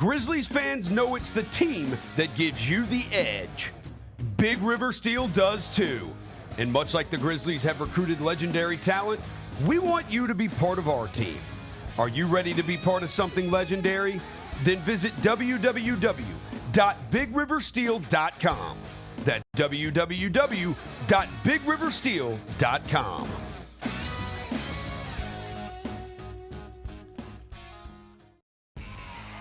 Grizzlies fans know it's the team that gives you the edge. Big River Steel does too. And much like the Grizzlies have recruited legendary talent, we want you to be part of our team. Are you ready to be part of something legendary? Then visit www.bigriversteel.com. That's www.bigriversteel.com.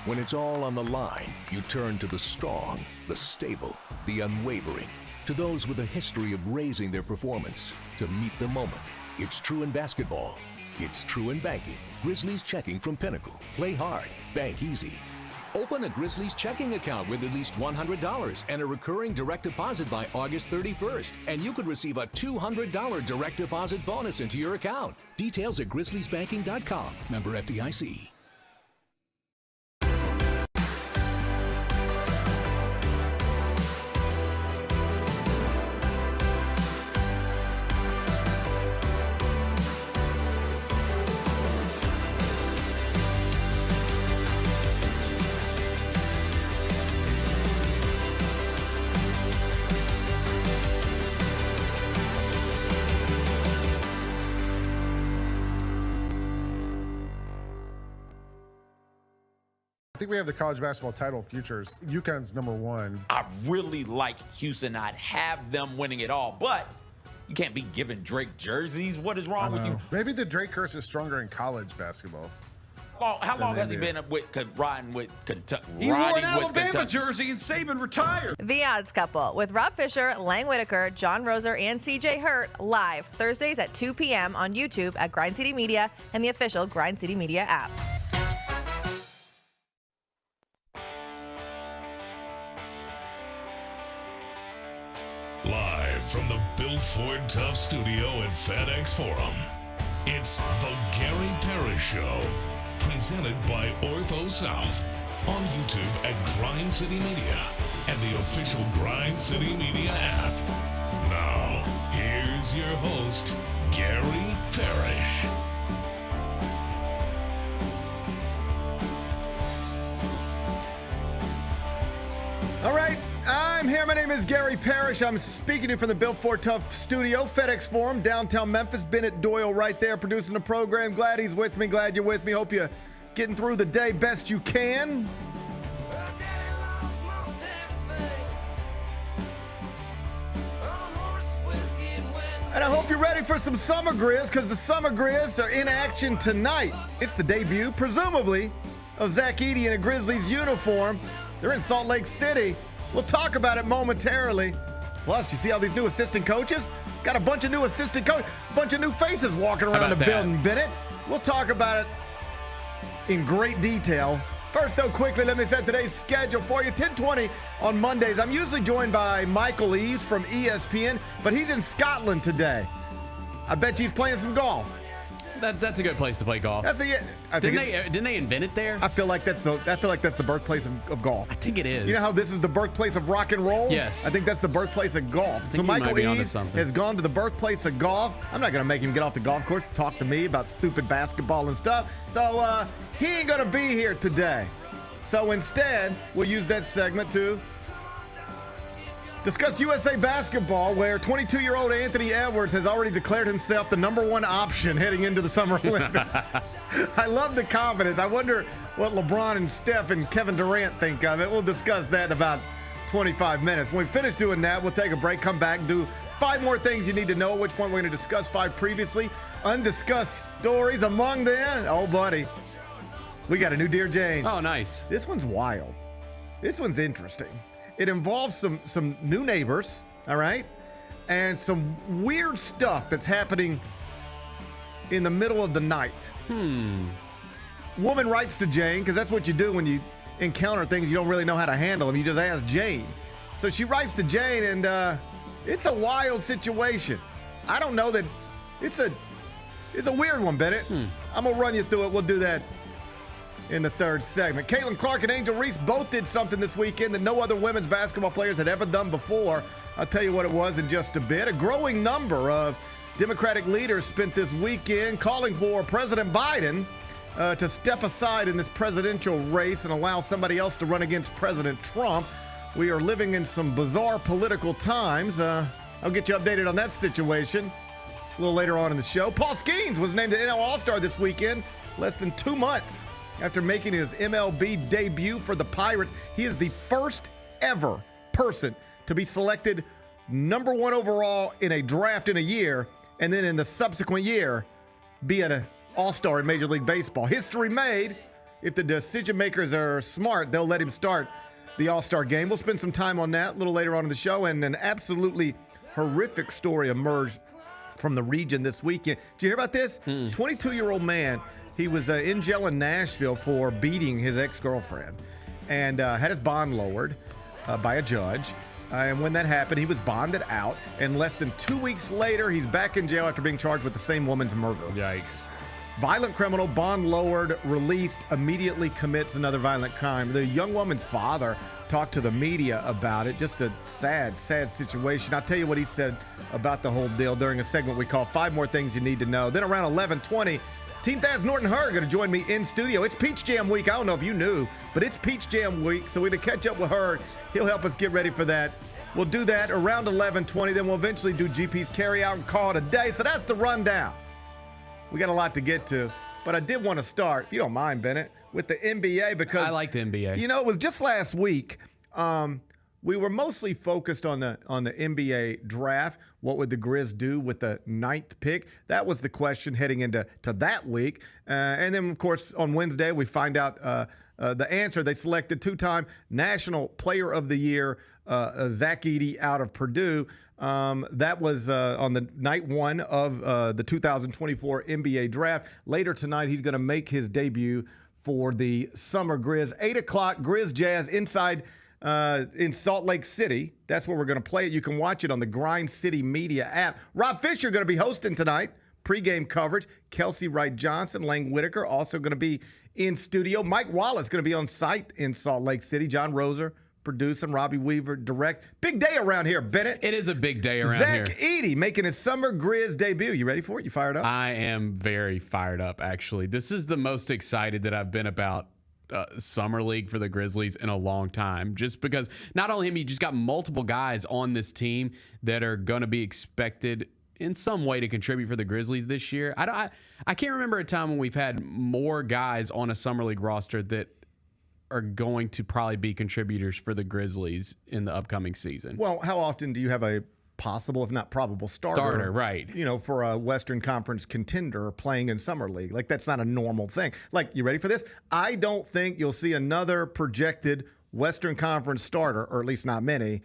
When it's all on the line, you turn to the strong, the stable, the unwavering. To those with a history of raising their performance, to meet the moment. It's true in basketball. It's true in banking. Grizzlies Checking from Pinnacle. Play hard. Bank easy. Open a Grizzlies checking account with at least $100 and a recurring direct deposit by August 31st, and you could receive a $200 direct deposit bonus into your account. Details at grizzliesbanking.com. Member FDIC. I think we have the college basketball title futures. UConn's number one. I really like Houston. I'd have them winning it all, but you can't be giving Drake jerseys. What is wrong with you? Maybe the Drake curse is stronger in college basketball. How long has he been riding with Kentucky? He wore an Alabama jersey and Saban retired. The Odds Couple with Rob Fisher, Lang Whitaker, John Roser, and CJ Hurt live Thursdays at 2 p.m. on YouTube at Grind City Media and the official Grind City Media app. Live from the Bill Ford Tough Studio at FedEx Forum, it's the Gary Parrish Show, presented by Ortho South, on YouTube at Grind City Media and the official Grind City Media app. Now, here's your host, Gary Parrish. All right, I'm here. My name is Gary Parrish. I'm speaking to you from the Bill Ford Tough Studio, FedEx Forum, downtown Memphis. Bennett Doyle right there producing the program. Glad he's with me. Glad you're with me. Hope you're getting through the day best you can. And I hope you're ready for some Summer Grizz, because the Summer Grizz are in action tonight. It's the debut, presumably, of Zach Edey in a Grizzlies uniform. They're in Salt Lake City. We'll talk about it momentarily. Plus, you see all these new assistant coaches? Got a bunch of new assistant coaches, a bunch of new faces walking around the building, Bennett. We'll talk about it in great detail. First, though, quickly, let me set today's schedule for you. 10:20 on Mondays. I'm usually joined by Michael Eaves from ESPN, but he's in Scotland today. I bet he's playing some golf. That's a good place to play golf. Didn't they invent it there? I feel like that's the birthplace of golf. I think it is. You know how this is the birthplace of rock and roll? Yes. I think that's the birthplace of golf. So Michael Eaves has gone to the birthplace of golf. I'm not going to make him get off the golf course to talk to me about stupid basketball and stuff. So he ain't going to be here today. So instead, we'll use that segment to discuss USA basketball, where 22-year-old Anthony Edwards has already declared himself the #1 option heading into the Summer Olympics. I love the confidence. I wonder what LeBron and Steph and Kevin Durant think of it. We'll discuss that in about 25 minutes. When we finish doing that, we'll take a break, come back, and do 5 more things you need to know, at which point we're going to discuss 5 previously undiscussed stories. Among them, oh, buddy, we got a new Dear Jane. Oh, nice. This one's wild. This one's interesting. It involves some new neighbors, all right, and some weird stuff that's happening in the middle of the night. Woman writes to Jane, because that's what you do when you encounter things you don't really know how to handle them. You just ask Jane. So she writes to Jane, and it's a wild situation. I don't know that it's a weird one, Bennett. I'm gonna run you through it. We'll do that in the third segment. Caitlin, Clark, and Angel Reese both did something this weekend that no other women's basketball players had ever done before. I'll tell you what it was in just a bit. A growing number of Democratic leaders spent this weekend calling for President Biden to step aside in this presidential race and allow somebody else to run against President Trump. We are living in some bizarre political times. I'll get you updated on that situation a little later on in the show. Paul Skenes was named an NL All-Star this weekend, less than 2 months after making his MLB debut for the Pirates. He is the first ever person to be selected number 1 overall in a draft in a year, and then in the subsequent year, be an All-Star in Major League Baseball. History made. If the decision makers are smart, they'll let him start the All-Star game. We'll spend some time on that a little later on in the show, and an absolutely horrific story emerged from the region this weekend. Did you hear about this? 22-year-old man. He was in jail in Nashville for beating his ex-girlfriend and had his bond lowered by a judge. And when that happened, he was bonded out. And less than 2 weeks later, he's back in jail after being charged with the same woman's murder. Yikes. Violent criminal, bond lowered, released, immediately commits another violent crime. The young woman's father talked to the media about it. Just a sad, sad situation. I'll tell you what he said about the whole deal during a segment we call 5 More Things You Need to Know. Then around 11:20, Team Thad's Norton Hurd going to join me in studio. It's Peach Jam Week. I don't know if you knew, but it's Peach Jam Week, so we're going to catch up with Hurd. He'll help us get ready for that. We'll do that around 11:20. Then we'll eventually do GP's carry out and call it a day. So that's the rundown. We got a lot to get to, but I did want to start, if you don't mind, Bennett, with the NBA because I like the NBA. You know, it was just last week. We were mostly focused on the NBA draft. What would the Grizz do with the 9th pick? That was the question heading into that week. And then, of course, on Wednesday, we find out the answer. They selected 2-time National Player of the Year, Zach Edey out of Purdue. That was on the night 1 of the 2024 NBA draft. Later tonight, he's going to make his debut for the Summer Grizz. 8 o'clock, Grizz Jazz inside in Salt Lake City. That's where we're going to play it. You can watch it on the Grind City Media app. Rob Fisher going to be hosting tonight. Pre-game coverage. Kelsey Wright-Johnson, Lang Whitaker also going to be in studio. Mike Wallace going to be on site in Salt Lake City. John Roser producing, Robbie Weaver direct. Big day around here, Bennett. It is a big day around here. Zach here. Edey making his Summer Grizz debut. You ready for it? You fired up? I am very fired up, actually. This is the most excited that I've been about Summer League for the Grizzlies in a long time, just because not only him, you just got multiple guys on this team that are going to be expected in some way to contribute for the Grizzlies this year. I can't remember a time when we've had more guys on a Summer League roster that are going to probably be contributors for the Grizzlies in the upcoming season. Well, how often do you have a possible, if not probable, starter, right? You know, for a Western Conference contender playing in Summer League. Like, that's not a normal thing. Like, you ready for this? I don't think you'll see another projected Western Conference starter, or at least not many,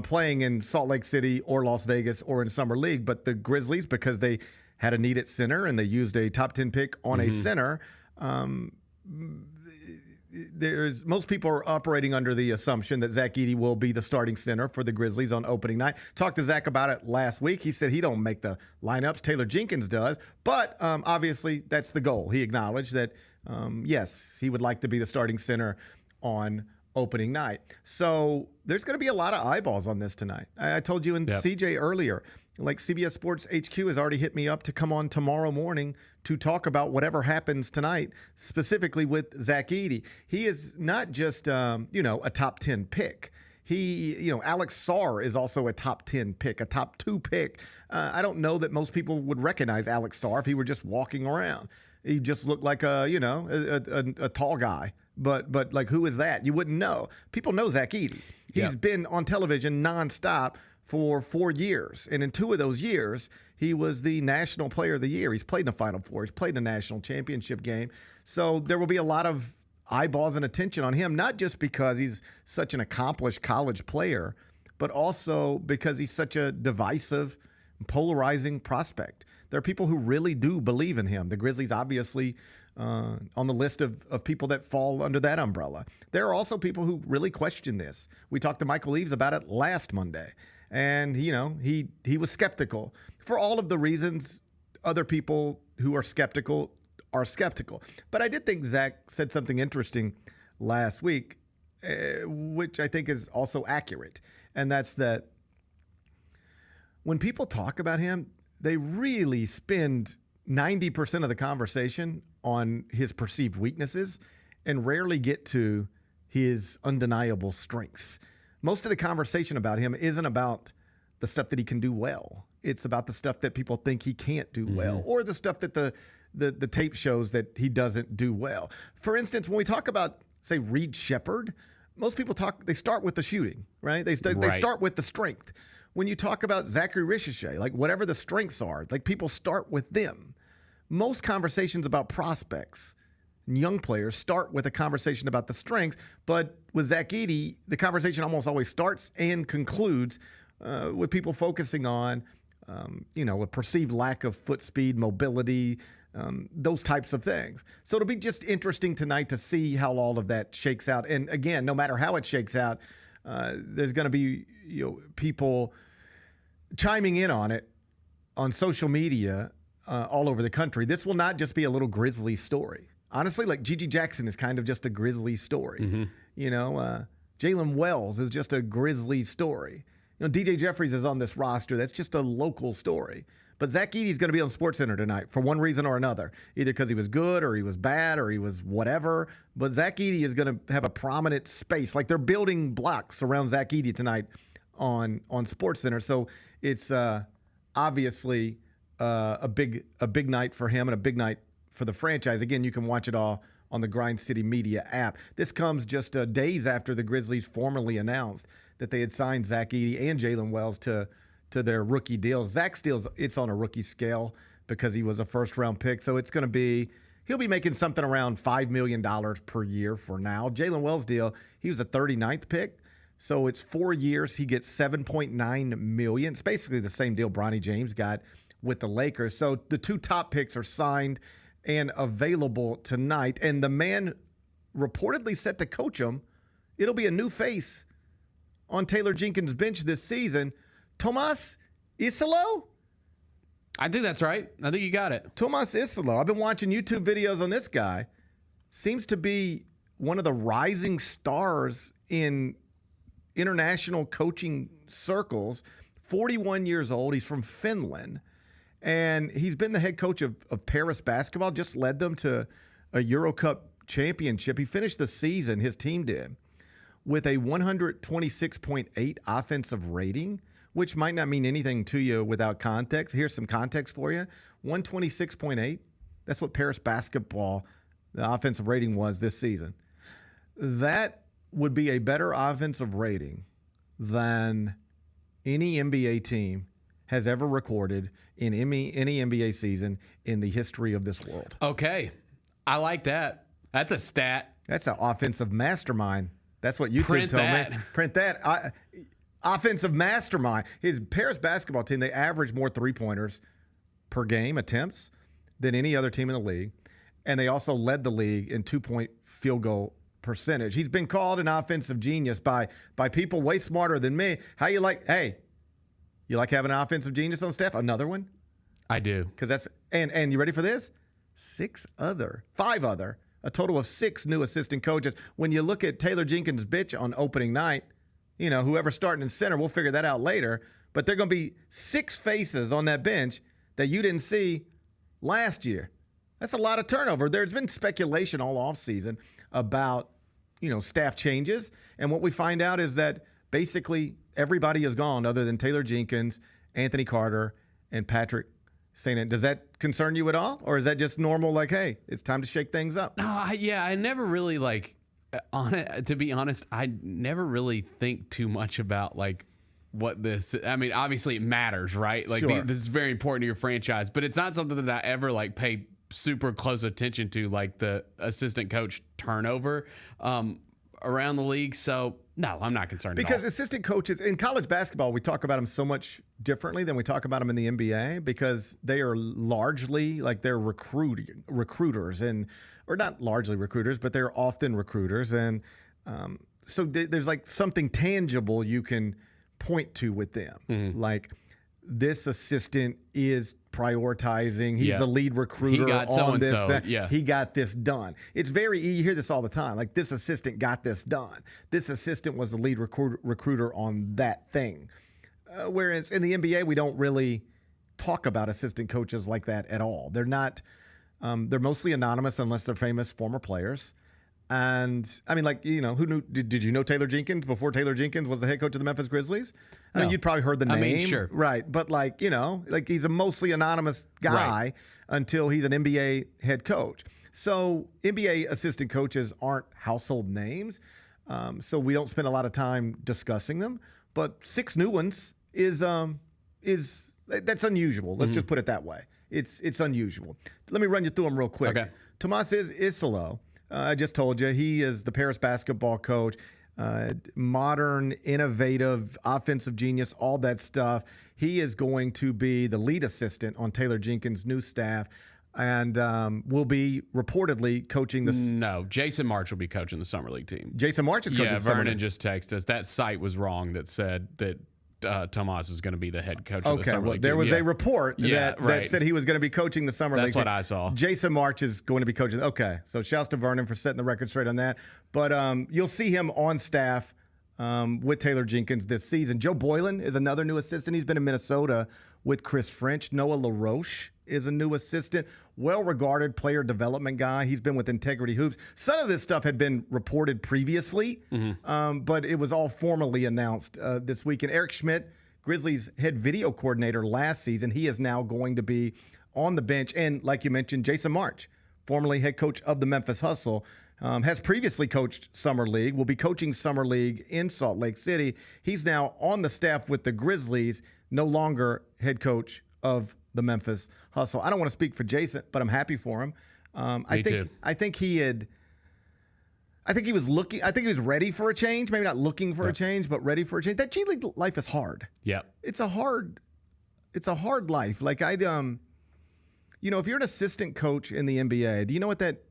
playing in Salt Lake City or Las Vegas or in Summer League. But the Grizzlies, because they had a need at center and they used a top 10 pick on a center, most people are operating under the assumption that Zach Edey will be the starting center for the Grizzlies on opening night. Talked to Zach about it last week. He said he don't make the lineups. Taylor Jenkins does. But obviously that's the goal. He acknowledged that, yes, he would like to be the starting center on opening night. So there's going to be a lot of eyeballs on this tonight. I told you and CJ earlier, like CBS Sports HQ has already hit me up to come on tomorrow morning to talk about whatever happens tonight, specifically with Zach Edey. He is not just, a top 10 pick. Alex Sarr is also a top 10 pick, a top 2 pick. I don't know that most people would recognize Alex Sarr if he were just walking around. He just looked like a tall guy. But like, who is that? You wouldn't know. People know Zach Edey. He's been on television nonstop for 4 years. And in 2 of those years, he was the National Player of the Year. He's played in the Final Four. He's played in a national championship game. So there will be a lot of eyeballs and attention on him, not just because he's such an accomplished college player, but also because he's such a divisive, polarizing prospect. There are people who really do believe in him. The Grizzlies obviously on the list of people that fall under that umbrella. There are also people who really question this. We talked to Michael Eaves about it last Monday. And, he was skeptical for all of the reasons other people who are skeptical are skeptical. But I did think Zach said something interesting last week, which I think is also accurate. And that's that when people talk about him, they really spend 90% of the conversation on his perceived weaknesses and rarely get to his undeniable strengths. Most of the conversation about him isn't about the stuff that he can do well. It's about the stuff that people think he can't do well, or the stuff that the tape shows that he doesn't do well. For instance, when we talk about, say, Reed Shepherd, most people they start with the shooting, right? They start with the strength. When you talk about Zachary Ricochet, like whatever the strengths are, like people start with them. Most conversations about prospects and young players start with a conversation about the strengths, but with Zach Edey, the conversation almost always starts and concludes with people focusing on, a perceived lack of foot speed, mobility, those types of things. So it'll be just interesting tonight to see how all of that shakes out. And again, no matter how it shakes out, there's going to be people chiming in on it on social media all over the country. This will not just be a little Grizzly story. Honestly, like Gigi Jackson is kind of just a Grizzly story. Jaylen Wells is just a Grizzly story. DJ Jeffries is on this roster. That's just a local story. But Zach Edey is going to be on SportsCenter tonight for one reason or another, either because he was good or he was bad or he was whatever. But Zach Edey is going to have a prominent space. Like they're building blocks around Zach Edey tonight on SportsCenter. So it's obviously a big night for him and a big night for the franchise. Again, you can watch it all on the Grind City Media app. This comes just days after the Grizzlies formally announced that they had signed Zach Edey and Jaylen Wells to their rookie deals. Zach's deals, it's on a rookie scale because he was a first-round pick. So it's going to be, he'll be making something around $5 million per year for now. Jaylen Wells' deal, he was a 39th pick. So it's 4 years. He gets $7.9 million. It's basically the same deal Bronny James got with the Lakers. So the two top picks are signed and available tonight. And the man reportedly set to coach him, it'll be a new face on Taylor Jenkins' bench this season. Tomas Isolo? I think that's right. I think you got it. Tomas Isolo. I've been watching YouTube videos on this guy. Seems to be one of the rising stars in international coaching circles. 41 years old. He's from Finland. And he's been the head coach of Parrish basketball, just led them to a Euro Cup championship. He finished the season, his team did, with a 126.8 offensive rating, which might not mean anything to you without context. Here's some context for you. 126.8, that's what Parrish basketball, the offensive rating was this season. That would be a better offensive rating than any NBA team has ever recorded in any NBA season in the history of this world. Okay. I like that. That's a stat. That's an offensive mastermind. That's what YouTube told me. Print that. Offensive mastermind. His Parrish basketball team, they average more three-pointers per game attempts than any other team in the league. And they also led the league in two-point field goal percentage. He's been called an offensive genius by people way smarter than me. How you like having an offensive genius on staff? Another one? I do. Because that's and you ready for this? Five other, a total of 6 new assistant coaches. When you look at Taylor Jenkins' bench on opening night, whoever's starting in center, we'll figure that out later. But there are going to be 6 faces on that bench that you didn't see last year. That's a lot of turnover. There's been speculation all offseason about, staff changes. And what we find out is that basically everybody is gone other than Taylor Jenkins, Anthony Carter, and Patrick St. Does that concern you at all? Or is that just normal, like, hey, it's time to shake things up? No, I never really, to be honest, I never really think too much about, what this, obviously it matters, right? Sure. This is very important to your franchise, but it's not something that I ever, pay super close attention to, the assistant coach turnover around the league. So, no, I'm not concerned because at all. Assistant coaches in college basketball, we talk about them so much differently than we talk about them in the NBA because they are largely they're recruiters or not largely recruiters, but they're often recruiters. And so there's something tangible you can point to with them. Mm-hmm. Like this assistant is prioritizing. He's the lead recruiter. He got on this. So-and-so. Yeah. He got this done. It's you hear this all the time. Like this assistant got this done. This assistant was the lead recruiter on that thing. Whereas in the NBA, we don't really talk about assistant coaches like that at all. They're not. They're mostly anonymous unless they're famous former players. And I mean, like, you know, who knew? Did you know Taylor Jenkins before Taylor Jenkins was the head coach of the Memphis Grizzlies? I mean, you'd probably heard the name. I mean, sure. Right. But like, you know, like he's a mostly anonymous guy until he's an NBA head coach. So NBA assistant coaches aren't household names. So we don't spend a lot of time discussing them. But 6 new ones is that's unusual. Let's just put it that way. It's unusual. Let me run you through them real quick. Okay. Tomas Isolo, I just told you, he is the Parrish basketball coach. Modern, innovative, offensive genius, all that stuff. He is going to be the lead assistant on Taylor Jenkins' new staff and will be reportedly coaching this. No, Jason March will be coaching the Summer League team. Jason March is coaching the Summer Vernon League. just texted us. That site was wrong that said that Tomas is going to be the head coach of the Summer League there team. was a report that said he was going to be coaching the Summer League. That's what I saw. Jason March is going to be coaching. Okay, so shouts to Vernon for setting the record straight on that. But you'll see him on staff with Taylor Jenkins this season. Joe Boylan is another new assistant. He's been in Minnesota with Chris French. Noah LaRoche is a new assistant, well-regarded player development guy. He's been with Integrity Hoops. Some of this stuff had been reported previously, but it was all formally announced this week. And Eric Schmidt, Grizzlies head video coordinator last season, he is now going to be on the bench. And like you mentioned, Jason March, formerly head coach of the Memphis Hustle, has previously coached Summer League, will be coaching Summer League in Salt Lake City. He's now on the staff with the Grizzlies, no longer head coach of the Memphis Hustle. I don't want to speak for Jason, but I'm happy for him. I think he was ready for a change. Maybe not looking for a change, but ready for a change. That G League life is hard. Yeah. It's a hard life. Like if you're an assistant coach in the NBA, do you know what that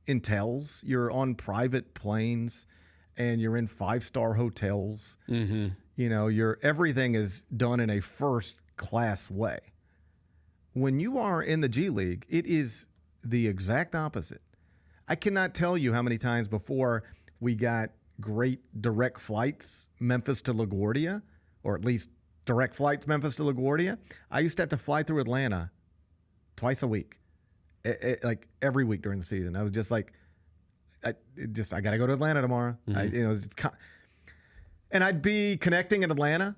entails? You're on private planes and you're in 5-star hotels. Mm-hmm. You know, everything is done in a first-class way. When you are in the G League, it is the exact opposite. I cannot tell you how many times before we got great direct flights, Memphis to LaGuardia, or at least direct flights, Memphis to LaGuardia. I used to have to fly through Atlanta twice a week, like every week during the season. I was just like, I got to go to Atlanta tomorrow. Mm-hmm. And I'd be connecting in Atlanta,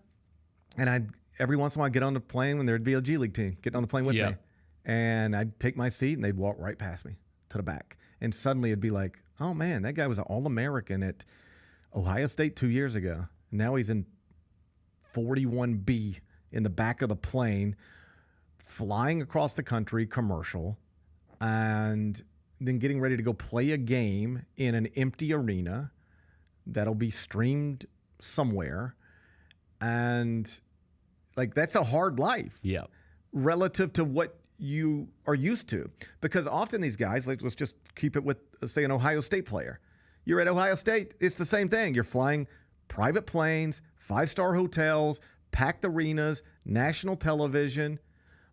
and I'd every once in a while get on the plane when there'd be a G League team getting on the plane with me. And I'd take my seat, and they'd walk right past me to the back. And suddenly it'd be like, oh, man, that guy was an All-American at Ohio State 2 years ago. Now he's in 41B in the back of the plane, flying across the country, commercial, and then getting ready to go play a game in an empty arena that'll be streamed somewhere. And, like, that's a hard life. Yeah. Relative to what you are used to. Because often these guys, like, let's just keep it with, say, an Ohio State player. You're at Ohio State, it's the same thing. You're flying private planes, 5-star hotels, packed arenas, national television.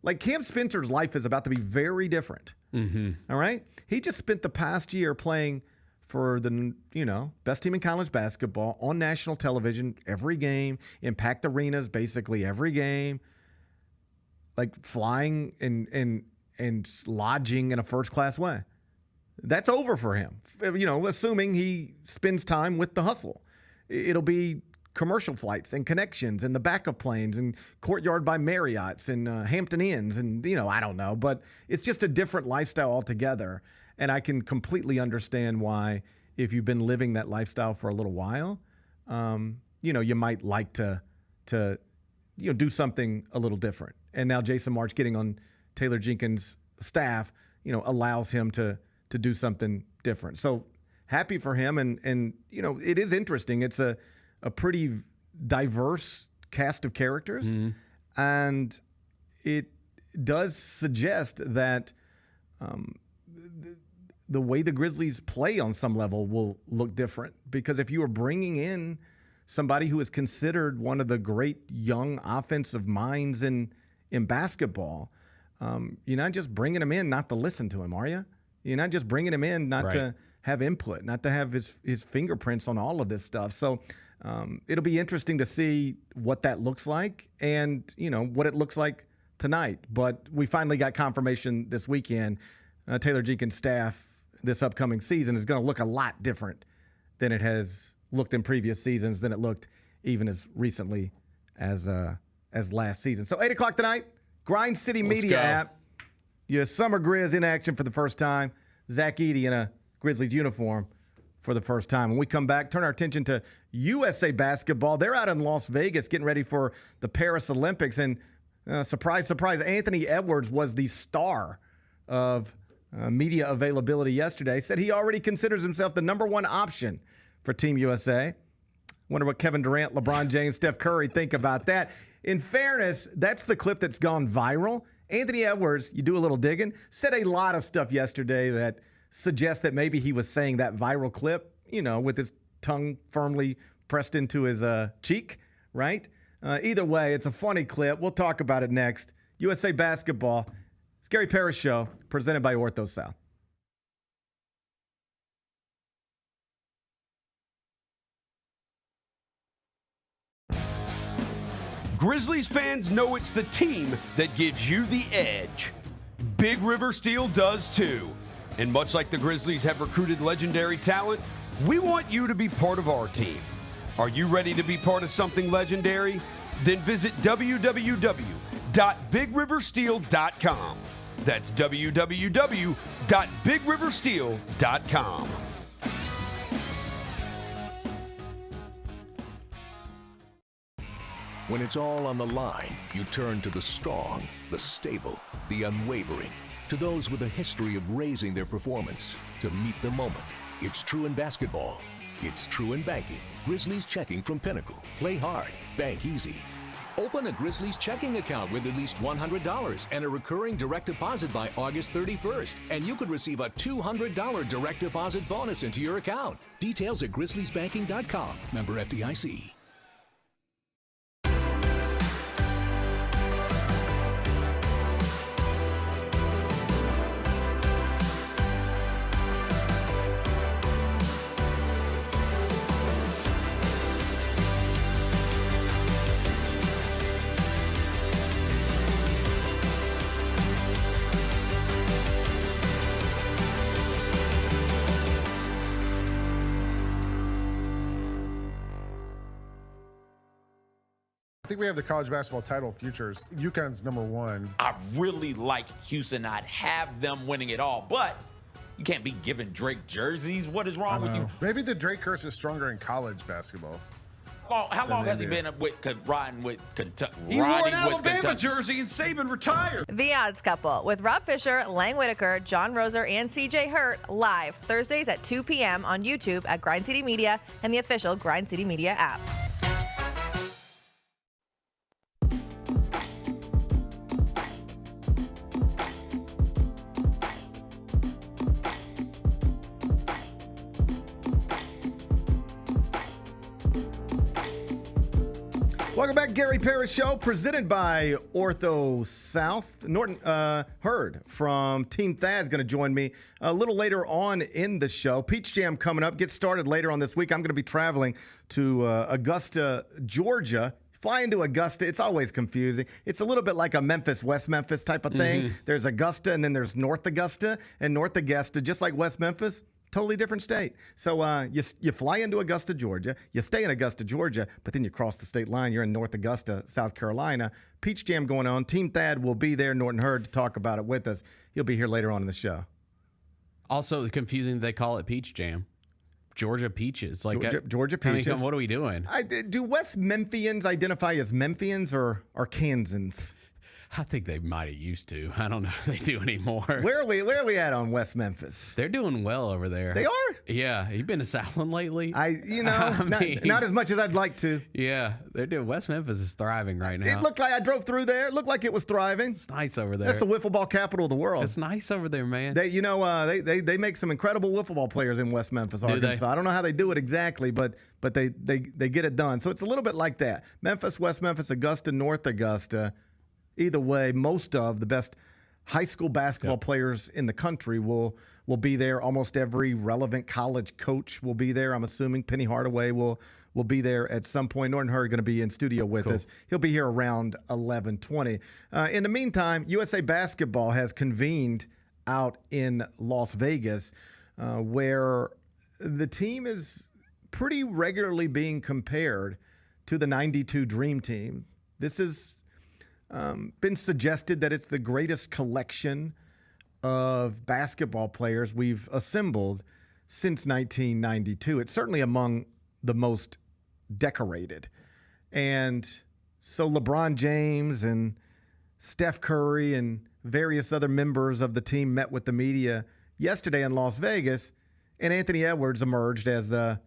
Like, Cam Spencer's life is about to be very different. Mm-hmm. All right? He just spent the past year playing for the, best team in college basketball on national television every game, in packed arenas basically every game, like flying and lodging in a first-class way. That's over for him, assuming he spends time with the Hustle. It'll be commercial flights and connections and the backup planes and Courtyard by Marriott's and Hampton Inns and, I don't know. But it's just a different lifestyle altogether. And I can completely understand why, if you've been living that lifestyle for a little while, you might like to do something a little different. And now Jason March getting on Taylor Jenkins' staff, allows him to do something different. So happy for him. And it is interesting. It's a pretty diverse cast of characters. Mm-hmm. And it does suggest that the way the Grizzlies play on some level will look different. Because if you are bringing in somebody who is considered one of the great young offensive minds in basketball, you're not just bringing him in not to listen to him, are you? You're not just bringing him in not to have input, not to have his fingerprints on all of this stuff. So it'll be interesting to see what that looks like and, what it looks like tonight, but we finally got confirmation this weekend. Taylor Jenkins' staff this upcoming season is going to look a lot different than it has looked in previous seasons, than it looked even as recently as last season. So 8 o'clock tonight, Grind City Media app. Your Summer Grizz in action for the first time. Zach Edey in a Grizzlies uniform for the first time. When we come back, turn our attention to USA basketball. They're out in Las Vegas getting ready for the Paris Olympics. And surprise, surprise, Anthony Edwards was the star of media availability yesterday. Said he already considers himself the number one option for Team USA. Wonder what Kevin Durant, LeBron James, Steph Curry think about that. In fairness, that's the clip that's gone viral. Anthony Edwards, you do a little digging, said a lot of stuff yesterday that suggests that maybe he was saying that viral clip, with his tongue firmly pressed into his cheek, right? Either way, it's a funny clip. We'll talk about it next. USA Basketball. It's Gary Parrish Show, presented by Ortho South. Grizzlies fans know it's the team that gives you the edge. Big River Steel does too. And much like the Grizzlies have recruited legendary talent, we want you to be part of our team. Are you ready to be part of something legendary? Then visit www.bigriversteel.com. That's www.bigriversteel.com. When it's all on the line, you turn to the strong, the stable, the unwavering. To those with a history of raising their performance, to meet the moment. It's true in basketball. It's true in banking. Grizzlies Checking from Pinnacle. Play hard. Bank easy. Open a Grizzlies checking account with at least $100 and a recurring direct deposit by August 31st. And you could receive a $200 direct deposit bonus into your account. Details at grizzliesbanking.com. Member FDIC. I think we have the college basketball title futures. UConn's number one. I really like Houston. I'd have them winning it all, but you can't be giving Drake jerseys. What is wrong with you? Maybe the Drake curse is stronger in college basketball. How long has he been riding with Kentucky? He wore an Alabama jersey and Saban retired. The Odds Couple with Rob Fisher, Lang Whitaker, John Roser, and CJ Hurt live Thursdays at 2 p.m. on YouTube at Grind City Media and the official Grind City Media app. Welcome back, Gary Parrish Show, presented by Ortho South. Norton Hurd from Team Thad is going to join me a little later on in the show. Peach Jam coming up. Get started later on this week. I'm going to be traveling to Augusta, Georgia. Fly into Augusta, it's always confusing. It's a little bit like a Memphis, West Memphis type of thing. Mm-hmm. There's Augusta, and then there's North Augusta. And North Augusta, just like West Memphis, totally different state. So you fly into Augusta, Georgia. You stay in Augusta, Georgia, but then you cross the state line. You're in North Augusta, South Carolina. Peach Jam going on. Team Thad will be there. Norton Hurd to talk about it with us. He'll be here later on in the show. Also confusing, they call it Peach Jam. Georgia Peaches. Georgia Peaches. What are we doing? Do West Memphians identify as Memphians or Arkansans? I think they might have used to. I don't know if they do anymore. Where are we at on West Memphis? They're doing well over there. They are? Yeah. You been to Southland lately? Not as much as I'd like to. Yeah. They're doing. West Memphis is thriving right now. It looked like I drove through there. It looked like it was thriving. It's nice over there. That's the wiffle ball capital of the world. It's nice over there, man. They make some incredible wiffle ball players in West Memphis, Arkansas. I don't know how they do it exactly, but they get it done. So it's a little bit like that. Memphis, West Memphis, Augusta, North Augusta. Either way, most of the best high school basketball players in the country will will be there. Almost every relevant college coach will be there. I'm assuming Penny Hardaway will be there at some point. Norton Hurd going to be in studio with us. He'll be here around 11:20. In the meantime, USA Basketball has convened out in Las Vegas, where the team is pretty regularly being compared to the 92 Dream Team. This has been suggested that it's the greatest collection of basketball players we've assembled since 1992. It's certainly among the most decorated. And so LeBron James and Steph Curry and various other members of the team met with the media yesterday in Las Vegas, and Anthony Edwards emerged as the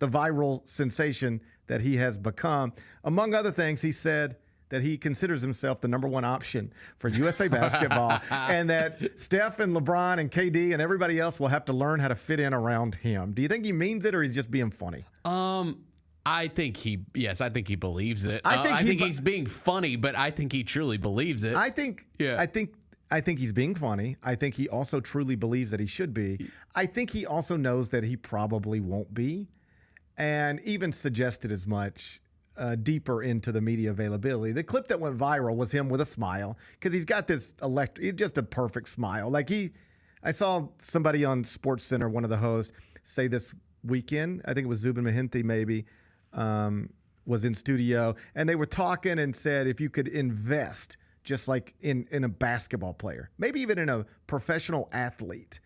viral sensation that he has become. Among other things, he said that he considers himself the number one option for USA Basketball and that Steph and LeBron and KD and everybody else will have to learn how to fit in around him. Do you think he means it or he's just being funny? I think he believes it. I think he's being funny, but I think he truly believes it. I think he's being funny. I think he also truly believes that he should be. I think he also knows that he probably won't be, and even suggested as much deeper into the media availability. The clip that went viral was him with a smile because he's got this just a perfect smile. I saw somebody on SportsCenter, one of the hosts, say this weekend, I think it was Zubin Mehenti maybe, was in studio, and they were talking and said if you could invest just like in a basketball player, maybe even in a professional athlete.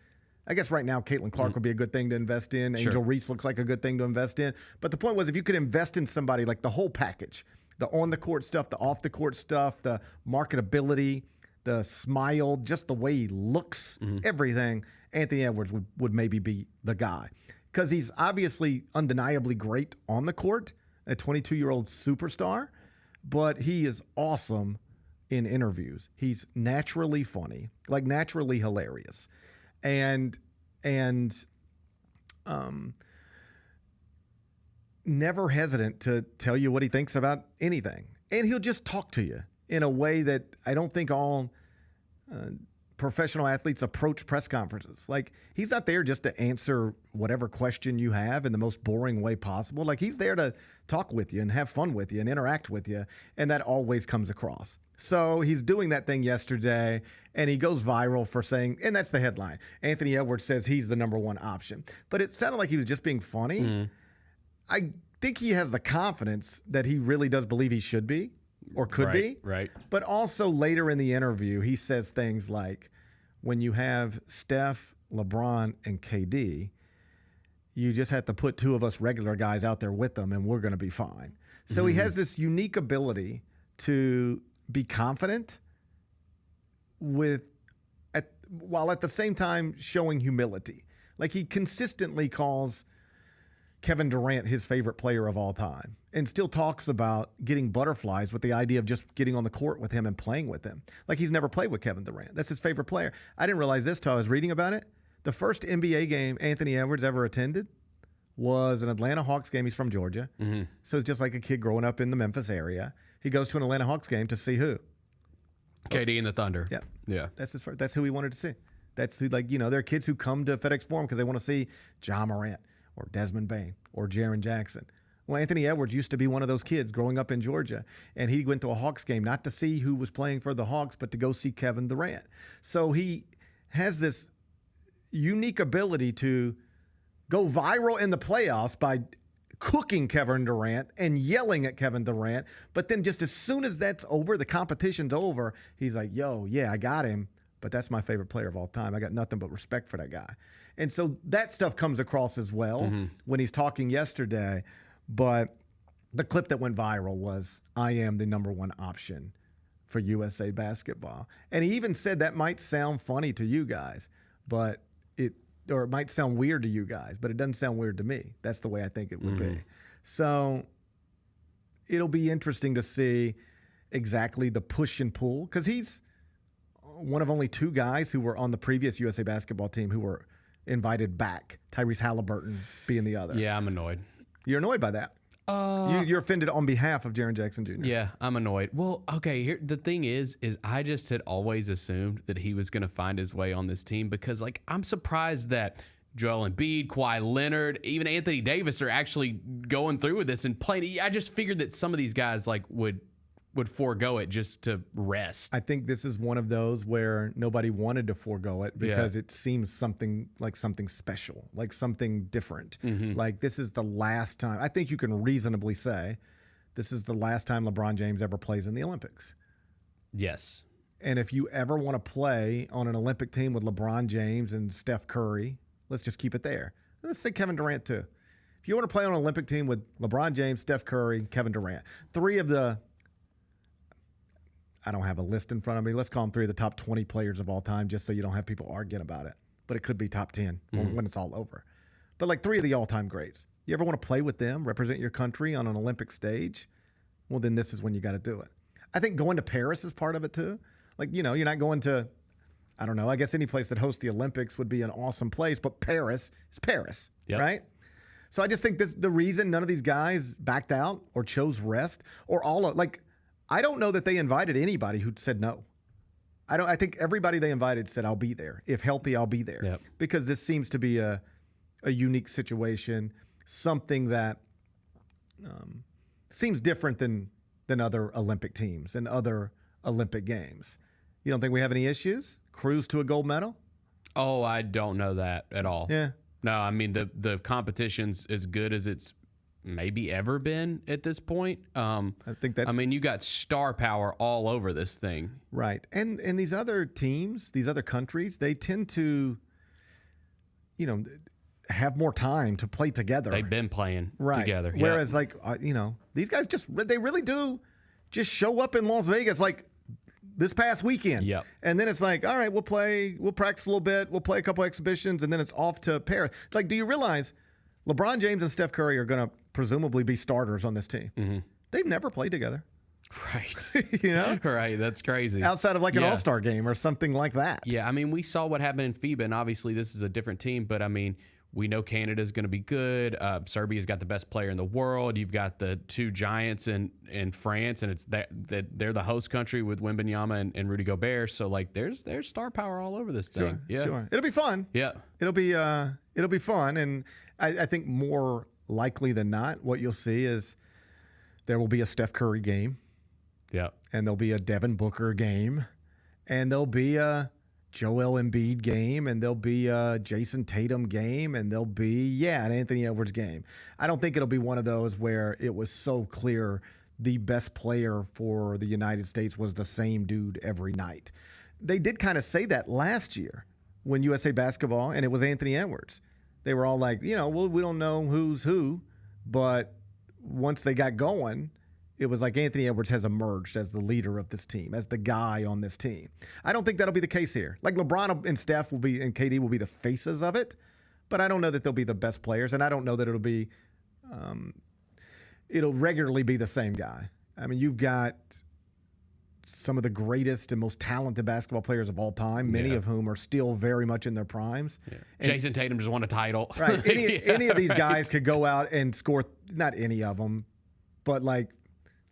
I guess right now Caitlin Clark would be a good thing to invest in. Sure. Angel Reese looks like a good thing to invest in. But the point was if you could invest in somebody like the whole package, the on-the-court stuff, the off-the-court stuff, the marketability, the smile, just the way he looks, everything, Anthony Edwards would maybe be the guy. Because he's obviously undeniably great on the court, a 22-year-old superstar, but he is awesome in interviews. He's naturally funny, like naturally hilarious, and never hesitant to tell you what he thinks about anything. And he'll just talk to you in a way that I don't think all professional athletes approach press conferences. Like, he's not there just to answer whatever question you have in the most boring way possible. Like, he's there to talk with you and have fun with you and interact with you, and that always comes across. So he's doing that thing yesterday, and he goes viral for saying, and that's the headline, Anthony Edwards says he's the number one option. But it sounded like he was just being funny. I think he has the confidence that he really does believe he should be. Or could be. Right. But also later in the interview, he says things like, when you have Steph, LeBron, and KD, you just have to put two of us regular guys out there with them, and we're going to be fine. So he has this unique ability to be confident while at the same time showing humility. Like, he consistently calls Kevin Durant his favorite player of all time and still talks about getting butterflies with the idea of just getting on the court with him and playing with him. Like, he's never played with Kevin Durant. That's his favorite player. I didn't realize this till I was reading about it. The first NBA game Anthony Edwards ever attended was an Atlanta Hawks game. He's from Georgia. So it's just like a kid growing up in the Memphis area. He goes to an Atlanta Hawks game to see who? KD and the Thunder. Yep. Yeah. That's who he wanted to see. That's who, there are kids who come to FedEx Forum because they want to see John Morant or Desmond Bain or Jaren Jackson. Well, Anthony Edwards used to be one of those kids growing up in Georgia, and he went to a Hawks game not to see who was playing for the Hawks, but to go see Kevin Durant. So he has this unique ability to go viral in the playoffs by cooking Kevin Durant and yelling at Kevin Durant, but then just as soon as that's over, the competition's over, he's like, yo, yeah, I got him, but that's my favorite player of all time. I got nothing but respect for that guy. And so that stuff comes across as well when he's talking yesterday. But the clip that went viral was, I am the number one option for USA Basketball. And he even said that might sound funny to you guys, but it might sound weird to you guys, but it doesn't sound weird to me. That's the way I think it would be. So it'll be interesting to see exactly the push and pull, because he's one of only two guys who were on the previous USA Basketball team who were invited back, Tyrese Halliburton being the other. Yeah, I'm annoyed. You're annoyed by that? You're offended on behalf of Jaren Jackson Jr. Yeah, I'm annoyed. Well, okay, here the thing is I just had always assumed that he was going to find his way on this team because, like, I'm surprised that Joel Embiid, Kawhi Leonard, even Anthony Davis are actually going through with this and playing. I just figured that some of these guys, like, would forego it just to rest. I think this is one of those where nobody wanted to forego it because it seems something special, like something different. Like this is the last time. I think you can reasonably say this is the last time LeBron James ever plays in the Olympics. Yes. And if you ever want to play on an Olympic team with LeBron James and Steph Curry, let's just keep it there. Let's say Kevin Durant too. If you want to play on an Olympic team with LeBron James, Steph Curry, Kevin Durant, three of the I don't have a list in front of me. Let's call them three of the top 20 players of all time just so you don't have people arguing about it. But it could be top 10 when it's all over. But like three of the all-time greats. You ever want to play with them, represent your country on an Olympic stage? Well, then this is when you got to do it. I think going to Paris is part of it too. Like, you know, you're not going to, I don't know, I guess any place that hosts the Olympics would be an awesome place, but Paris is Paris, right? So I just think the reason none of these guys backed out or chose rest or I don't know that they invited anybody who said no. I think everybody they invited said, I'll be there. If healthy, I'll be there. Because this seems to be a unique situation, something that seems different than other Olympic teams and other Olympic games. You don't think we have any issues? Cruise to a gold medal? Oh, I don't know that at all. Yeah. No, I mean, the competition's as good as it's maybe ever been at this point. I think that's. I mean, you got star power all over this thing, right? And these other teams, these other countries, they tend to, you know, have more time to play together. They've been playing together. Whereas, you know, these guys they really do just show up in Las Vegas like this past weekend. And then it's like, all right, we'll practice a little bit, we'll play a couple exhibitions, and then it's off to Paris. It's like, do you realize LeBron James and Steph Curry are going to presumably be starters on this team? They've never played together. Right. You know? Right. That's crazy. Outside of like an all-star game or something like that. Yeah. I mean, we saw what happened in FIBA, and obviously this is a different team, but I mean, we know Canada's going to be good. Serbia's got the best player in the world. You've got the two giants in France, and it's that they're the host country with Wembanyama and Rudy Gobert. So like, there's star power all over this thing. Sure. It'll be fun. Yeah. It'll be fun, and I think more likely than not, what you'll see is there will be a Steph Curry game. Yeah. And there'll be a Devin Booker game, and there'll be a Joel Embiid game, and there'll be a Jason Tatum game, and there'll be, an Anthony Edwards game. I don't think it'll be one of those where it was so clear the best player for the United States was the same dude every night. They did kind of say that last year when USA Basketball, and it was Anthony Edwards. They were all like, we don't know who's who, but once they got going, it was like Anthony Edwards has emerged as the leader of this team, as the guy on this team. I don't think that'll be the case here. Like LeBron and Steph and KD will be the faces of it, but I don't know that they'll be the best players, and I don't know that it'll regularly be the same guy. I mean, you've got some of the greatest and most talented basketball players of all time, many of whom are still very much in their primes. Yeah. Jason Tatum just won a title. Right. Any of these guys could go out and score, not any of them, but like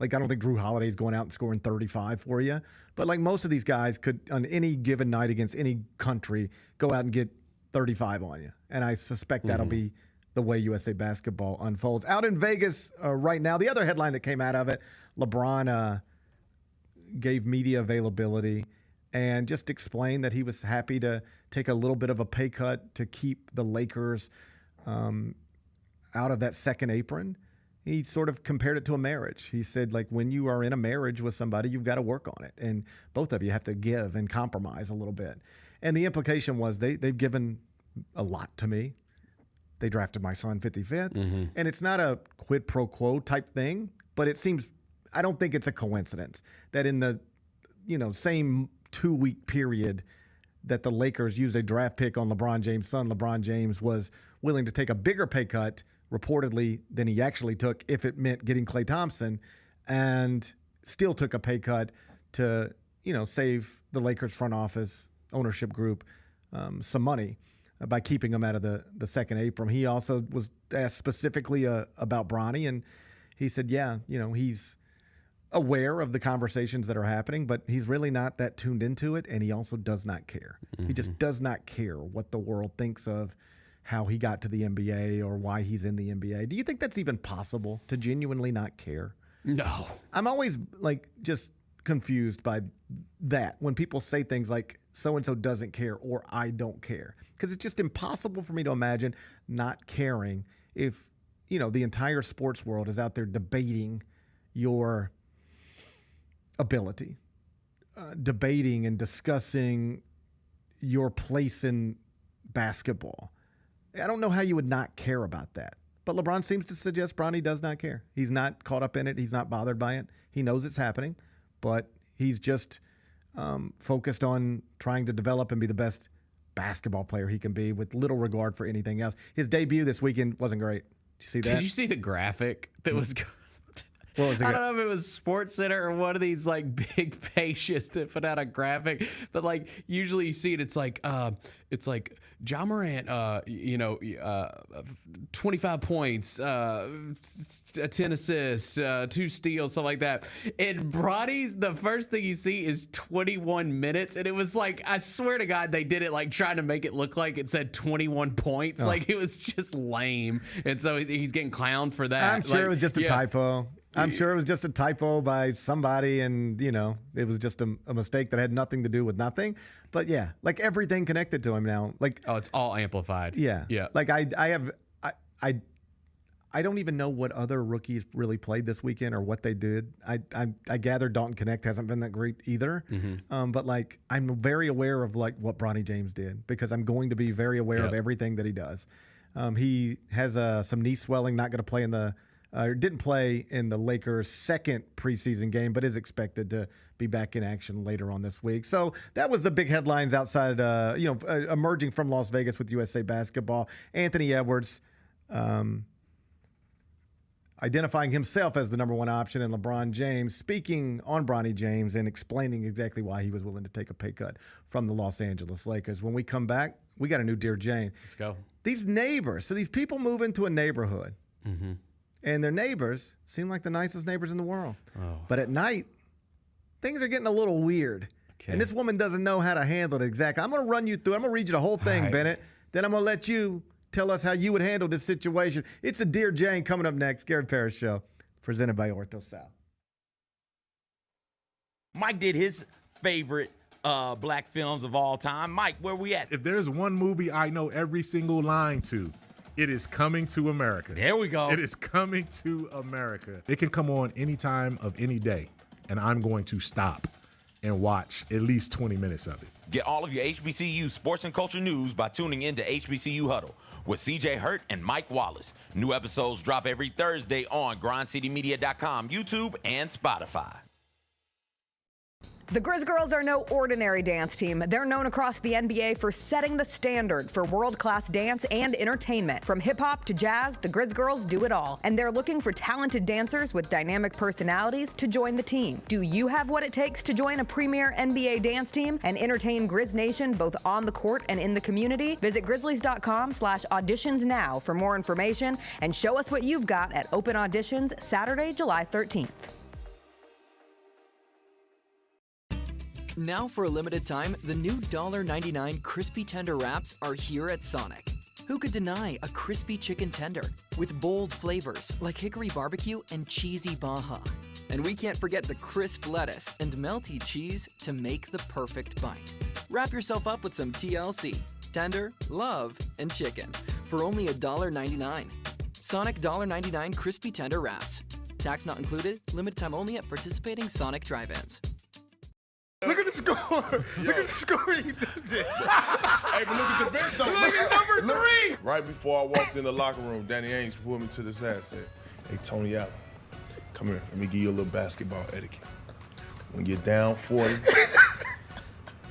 I don't think Drew Holiday's going out and scoring 35 for you. But like most of these guys could, on any given night against any country, go out and get 35 on you. And I suspect that'll be the way USA Basketball unfolds. Out in Vegas right now, the other headline that came out of it, LeBron gave media availability and just explained that he was happy to take a little bit of a pay cut to keep the Lakers out of that second apron. He sort of compared it to a marriage. He said, like, when you are in a marriage with somebody, you've got to work on it. And both of you have to give and compromise a little bit. And the implication was they've given a lot to me. They drafted my son 55th. And it's not a quid pro quo type thing, but it seems, I don't think it's a coincidence that in the same 2-week period that the Lakers used a draft pick on LeBron James' son, LeBron James was willing to take a bigger pay cut reportedly than he actually took if it meant getting Klay Thompson, and still took a pay cut to, save the Lakers front office ownership group some money by keeping him out of the second apron. He also was asked specifically about Bronny, and he said, yeah, he's aware of the conversations that are happening, but he's really not that tuned into it, and he also does not care. He just does not care what the world thinks of how he got to the NBA or why he's in the NBA. Do you think that's even possible, to genuinely not care? No. I'm always just confused by that when people say things like so-and-so doesn't care or I don't care, because it's just impossible for me to imagine not caring if, the entire sports world is out there debating your ability, debating and discussing your place in basketball. I don't know how you would not care about that. But LeBron seems to suggest Bronny does not care. He's not caught up in it. He's not bothered by it. He knows it's happening, but he's just focused on trying to develop and be the best basketball player he can be with little regard for anything else. His debut this weekend wasn't great. Did you see that? Did you see the graphic that was What was it? I don't know if it was Sports Center or one of these big pages that put out a graphic, but usually you see it. It's like Ja Morant, 25 points, 10 assists, 2 steals, something like that. And Bronny's, the first thing you see is 21 minutes, and it was I swear to God, they did it trying to make it look like it said 21 points. Oh. It was just lame, and so he's getting clowned for that. I'm sure it was just a typo. I'm sure it was just a typo by somebody, and, it was just a mistake that had nothing to do with nothing. But, yeah, everything connected to him now. Oh, it's all amplified. Yeah. Yeah. I don't even know what other rookies really played this weekend or what they did. I gather Dalton Connect hasn't been that great either. Mm-hmm. But, I'm very aware of, what Bronny James did, because I'm going to be very aware of everything that he does. He has some knee swelling, not going to play didn't play in the Lakers' second preseason game, but is expected to be back in action later on this week. So that was the big headlines outside, emerging from Las Vegas with USA Basketball. Anthony Edwards identifying himself as the number one option, and LeBron James speaking on Bronny James and explaining exactly why he was willing to take a pay cut from the Los Angeles Lakers. When we come back, we got a new Dear Jane. Let's go. These neighbors, so these people move into a neighborhood. Mm-hmm. And their neighbors seem like the nicest neighbors in the world. Oh. But at night, things are getting a little weird. Okay. And this woman doesn't know how to handle it exactly. I'm going to run you through. I'm going to read you the whole thing, right, Bennett. Then I'm going to let you tell us how you would handle this situation. It's a Dear Jane coming up next. Garrett Parrish Show, presented by Ortho South. Mike did his favorite black films of all time. Mike, where we at? If there's one movie I know every single line to, it is Coming to America. There we go. It is Coming to America. It can come on any time of any day, and I'm going to stop and watch at least 20 minutes of it. Get all of your HBCU sports and culture news by tuning in to HBCU Huddle with CJ Hurt and Mike Wallace. New episodes drop every Thursday on grindcitymedia.com, YouTube, and Spotify. The Grizz Girls are no ordinary dance team. They're known across the NBA for setting the standard for world-class dance and entertainment. From hip-hop to jazz, the Grizz Girls do it all. And they're looking for talented dancers with dynamic personalities to join the team. Do you have what it takes to join a premier NBA dance team and entertain Grizz Nation both on the court and in the community? Visit grizzlies.com/auditions now for more information and show us what you've got at open auditions Saturday, July 13th. Now for a limited time, the new $1.99 crispy tender wraps are here at Sonic. Who could deny a crispy chicken tender with bold flavors like hickory barbecue and cheesy Baja? And we can't forget the crisp lettuce and melty cheese to make the perfect bite. Wrap yourself up with some TLC, tender, love, and chicken for only $1.99. Sonic $1.99 crispy tender wraps. Tax not included, limited time only at participating Sonic drive-ins. Look at the score. Look at the score he just did. Hey, but look at the bench, though. Look at number 3. Right before I walked in the locker room, Danny Ainge pulled me to the side and said, hey, Tony Allen, come here. Let me give you a little basketball etiquette. When you're down 40,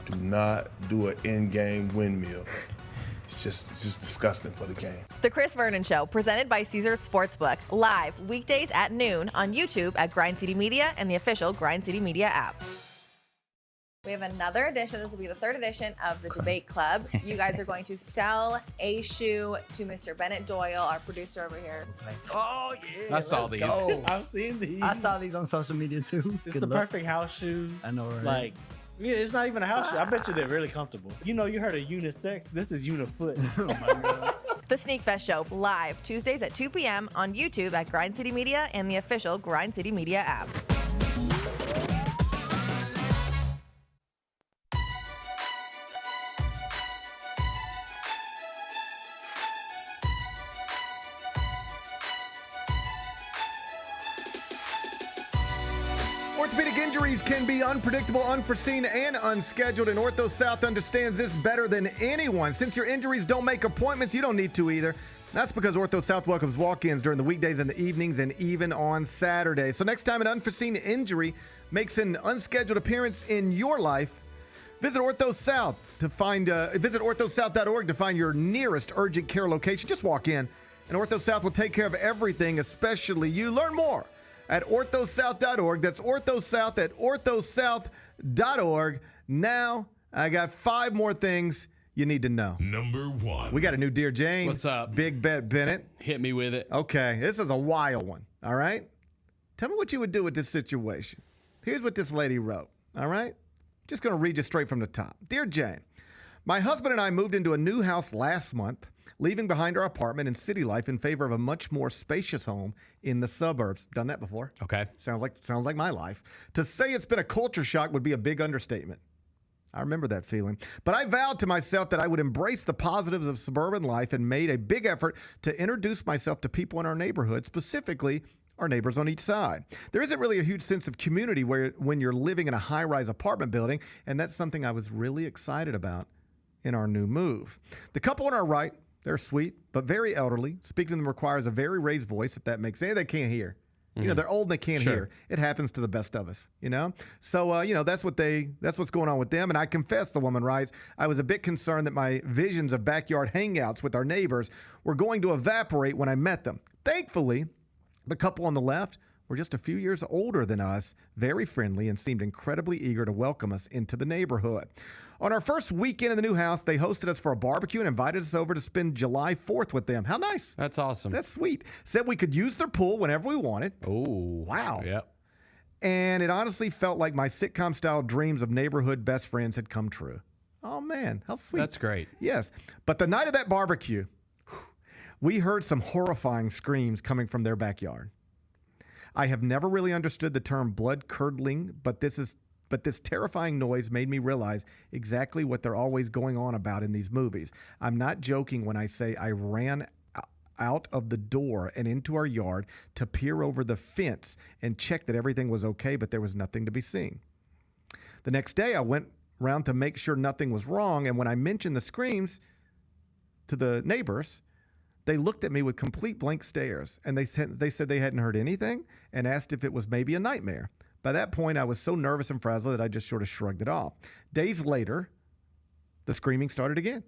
do not do an in-game windmill. It's just disgusting for the game. The Chris Vernon Show, presented by Caesars Sportsbook, live weekdays at noon on YouTube at Grind City Media and the official Grind City Media app. We have another edition. This will be the third edition of the Debate Club. You guys are going to sell a shoe to Mr. Bennett Doyle, our producer over here. Oh, yeah. I saw these. I've seen these. I saw these on social media too. It's the perfect house shoe. I know, right? Like, yeah, it's not even a house shoe. I bet you they're really comfortable. You know, you heard of unisex. This is unifoot. Oh my God. The Sneak Fest Show, live Tuesdays at 2 p.m. on YouTube at Grind City Media and the official Grind City Media app. Orthopedic injuries can be unpredictable, unforeseen, and unscheduled, and Ortho South understands this better than anyone. Since your injuries don't make appointments, you don't need to either. That's because Ortho South welcomes walk-ins during the weekdays and the evenings and even on Saturdays. So next time an unforeseen injury makes an unscheduled appearance in your life, visit Ortho South to find visit orthosouth.org to find your nearest urgent care location. Just walk in, and Ortho South will take care of everything, especially you. Learn more at orthosouth.org. That's OrthoSouth at orthosouth.org. Now, I got 5 more things you need to know. Number 1. We got a new Dear Jane. What's up? Big Bet Bennett. Hit me with it. Okay, this is a wild one, all right? Tell me what you would do with this situation. Here's what this lady wrote, all right? Just going to read you straight from the top. Dear Jane, my husband and I moved into a new house last month, leaving behind our apartment and city life in favor of a much more spacious home in the suburbs. Done that before. Okay. Sounds like my life. To say it's been a culture shock would be a big understatement. I remember that feeling. But I vowed to myself that I would embrace the positives of suburban life and made a big effort to introduce myself to people in our neighborhood, specifically our neighbors on each side. There isn't really a huge sense of community when you're living in a high-rise apartment building, and that's something I was really excited about in our new move. The couple on our right, they're sweet, but very elderly. Speaking to them requires a very raised voice, if that makes sense. They can't hear. You know, they're old and they can't hear. It happens to the best of us, you know? So, that's what's going on with them. And I confess, the woman writes, I was a bit concerned that my visions of backyard hangouts with our neighbors were going to evaporate when I met them. Thankfully, the couple on the left were just a few years older than us, very friendly, and seemed incredibly eager to welcome us into the neighborhood. On our first weekend in the new house, they hosted us for a barbecue and invited us over to spend July 4th with them. How nice. That's awesome. That's sweet. Said we could use their pool whenever we wanted. Oh, wow. Yep. And it honestly felt like my sitcom-style dreams of neighborhood best friends had come true. Oh, man. How sweet. That's great. Yes. But the night of that barbecue, we heard some horrifying screams coming from their backyard. I have never really understood the term blood-curdling, but this terrifying noise made me realize exactly what they're always going on about in these movies. I'm not joking when I say I ran out of the door and into our yard to peer over the fence and check that everything was okay, but there was nothing to be seen. The next day, I went around to make sure nothing was wrong, and when I mentioned the screams to the neighbors, they looked at me with complete blank stares, and they said they hadn't heard anything and asked if it was maybe a nightmare. By that point, I was so nervous and frazzled that I just sort of shrugged it off. Days later, the screaming started again.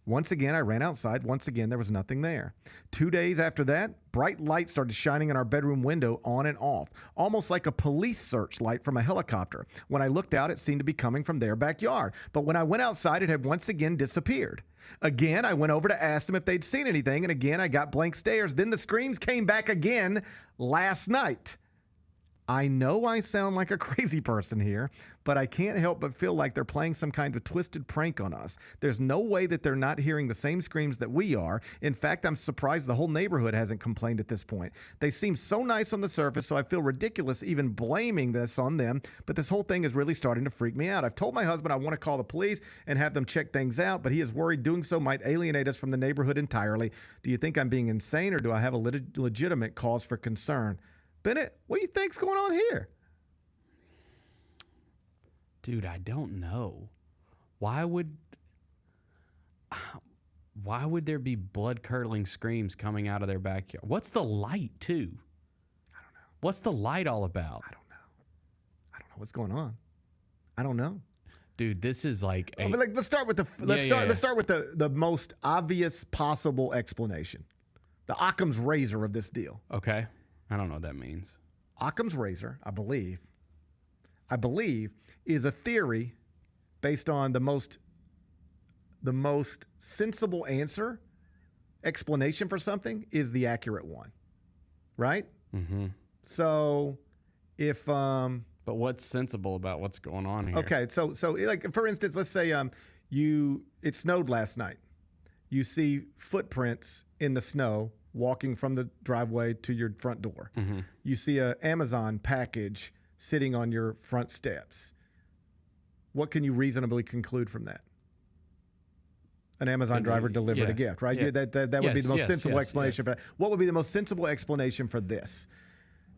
Once again, I ran outside. Once again, there was nothing there. 2 days after that, bright light started shining in our bedroom window on and off, almost like a police searchlight from a helicopter. When I looked out, it seemed to be coming from their backyard. But when I went outside, it had once again disappeared. Again, I went over to ask them if they'd seen anything, and again, I got blank stares. Then the screams came back again last night. I know I sound like a crazy person here, but I can't help but feel like they're playing some kind of twisted prank on us. There's no way that they're not hearing the same screams that we are. In fact, I'm surprised the whole neighborhood hasn't complained at this point. They seem so nice on the surface, so I feel ridiculous even blaming this on them, but this whole thing is really starting to freak me out. I've told my husband I want to call the police and have them check things out, but he is worried doing so might alienate us from the neighborhood entirely. Do you think I'm being insane, or do I have a legitimate cause for concern? Bennett, what do you think's going on here? Dude, I don't know. Why would there be blood-curdling screams coming out of their backyard? What's the light, too? I don't know. What's the light all about? I don't know what's going on. I don't know. Dude, this is like let's start with the most obvious possible explanation. The Occam's razor of this deal. Okay. I don't know what that means. Occam's razor, I believe. I believe, is a theory based on the most sensible explanation for something is the accurate one, right? Mm-hmm. So if but what's sensible about what's going on here? Okay, so like for instance, let's say it snowed last night. You see footprints in the snow walking from the driveway to your front door. Mm-hmm. You see an Amazon package sitting on your front steps. What can you reasonably conclude from that? An Amazon driver delivered a gift, right? Yeah. That would be the most sensible explanation for that. What would be the most sensible explanation for this?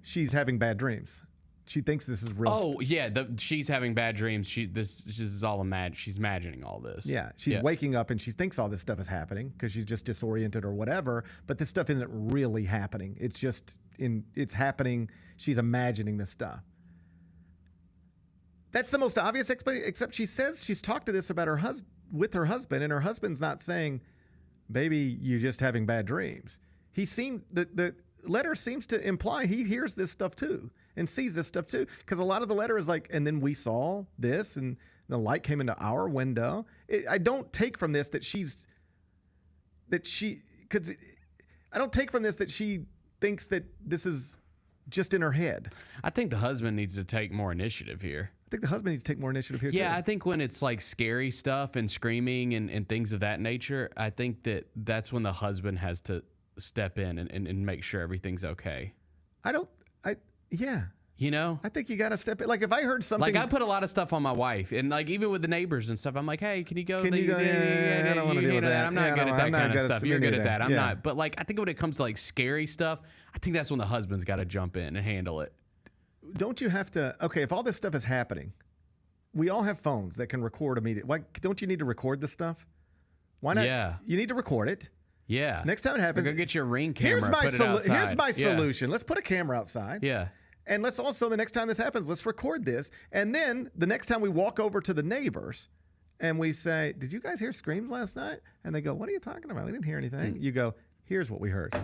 She's having bad dreams. She thinks this is real. Oh, yeah. She's having bad dreams. This is all she's imagining all this. Yeah. She's waking up and she thinks all this stuff is happening because she's just disoriented or whatever. But this stuff isn't really happening. It's happening. She's imagining this stuff. That's the most obvious explanation, except she says she's talked to this about with her husband, and her husband's not saying, baby, you're just having bad dreams. The letter seems to imply he hears this stuff too and sees this stuff too, because a lot of the letter is like, and then we saw this and the light came into our window. I don't take from this that she thinks that this is just in her head. I think the husband needs to take more initiative here. I think the husband needs to take more initiative here too. Yeah, I think when it's like scary stuff and screaming and things of that nature, I think that's when the husband has to step in and make sure everything's okay. Yeah. You know? I think you got to step in. Like if I heard something. Like I put a lot of stuff on my wife, and like even with the neighbors and stuff, I'm like, hey, can you go? I don't want to deal with that. I'm not good at that kind of stuff. You're good at that. I'm Yeah. not. But like I think when it comes to like scary stuff, I think that's when the husband's got to jump in and handle it. Don't you have to? Okay, if all this stuff is happening, we all have phones that can record immediately. Why don't you need to record this stuff? Why not? Yeah. You need to record it. Yeah. Next time it happens, go get your Ring camera. Here's my solution. Let's put a camera outside. Yeah. And let's also, the next time this happens, let's record this. And then the next time we walk over to the neighbors and we say, did you guys hear screams last night? And they go, what are you talking about? We didn't hear anything. You go, here's what we heard.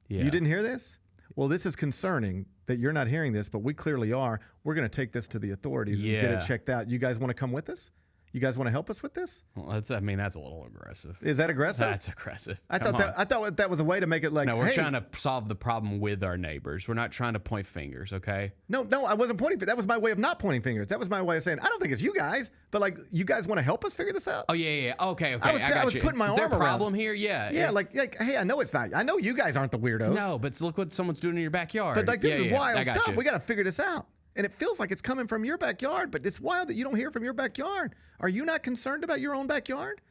Yeah. You didn't hear this? Well, this is concerning that you're not hearing this, but we clearly are. We're going to take this to the authorities and get it checked out. You guys want to come with us? You guys want to help us with this? Well, that's a little aggressive. Is that aggressive? That's aggressive. I thought that was a way to make it like, no, we're hey, trying to solve the problem with our neighbors. We're not trying to point fingers, okay? No, I wasn't pointing. That was my way of not pointing fingers. That was my way of saying, I don't think it's you guys, but like, you guys want to help us figure this out? Oh, yeah. Okay. I was putting my arm around. Is there a problem here? Yeah. Yeah, like, hey, I know it's not. I know you guys aren't the weirdos. No, but look what someone's doing in your backyard. But like, this is wild stuff. You. We got to figure this out. And it feels like it's coming from your backyard, but it's wild that you don't hear from your backyard. Are you not concerned about your own backyard?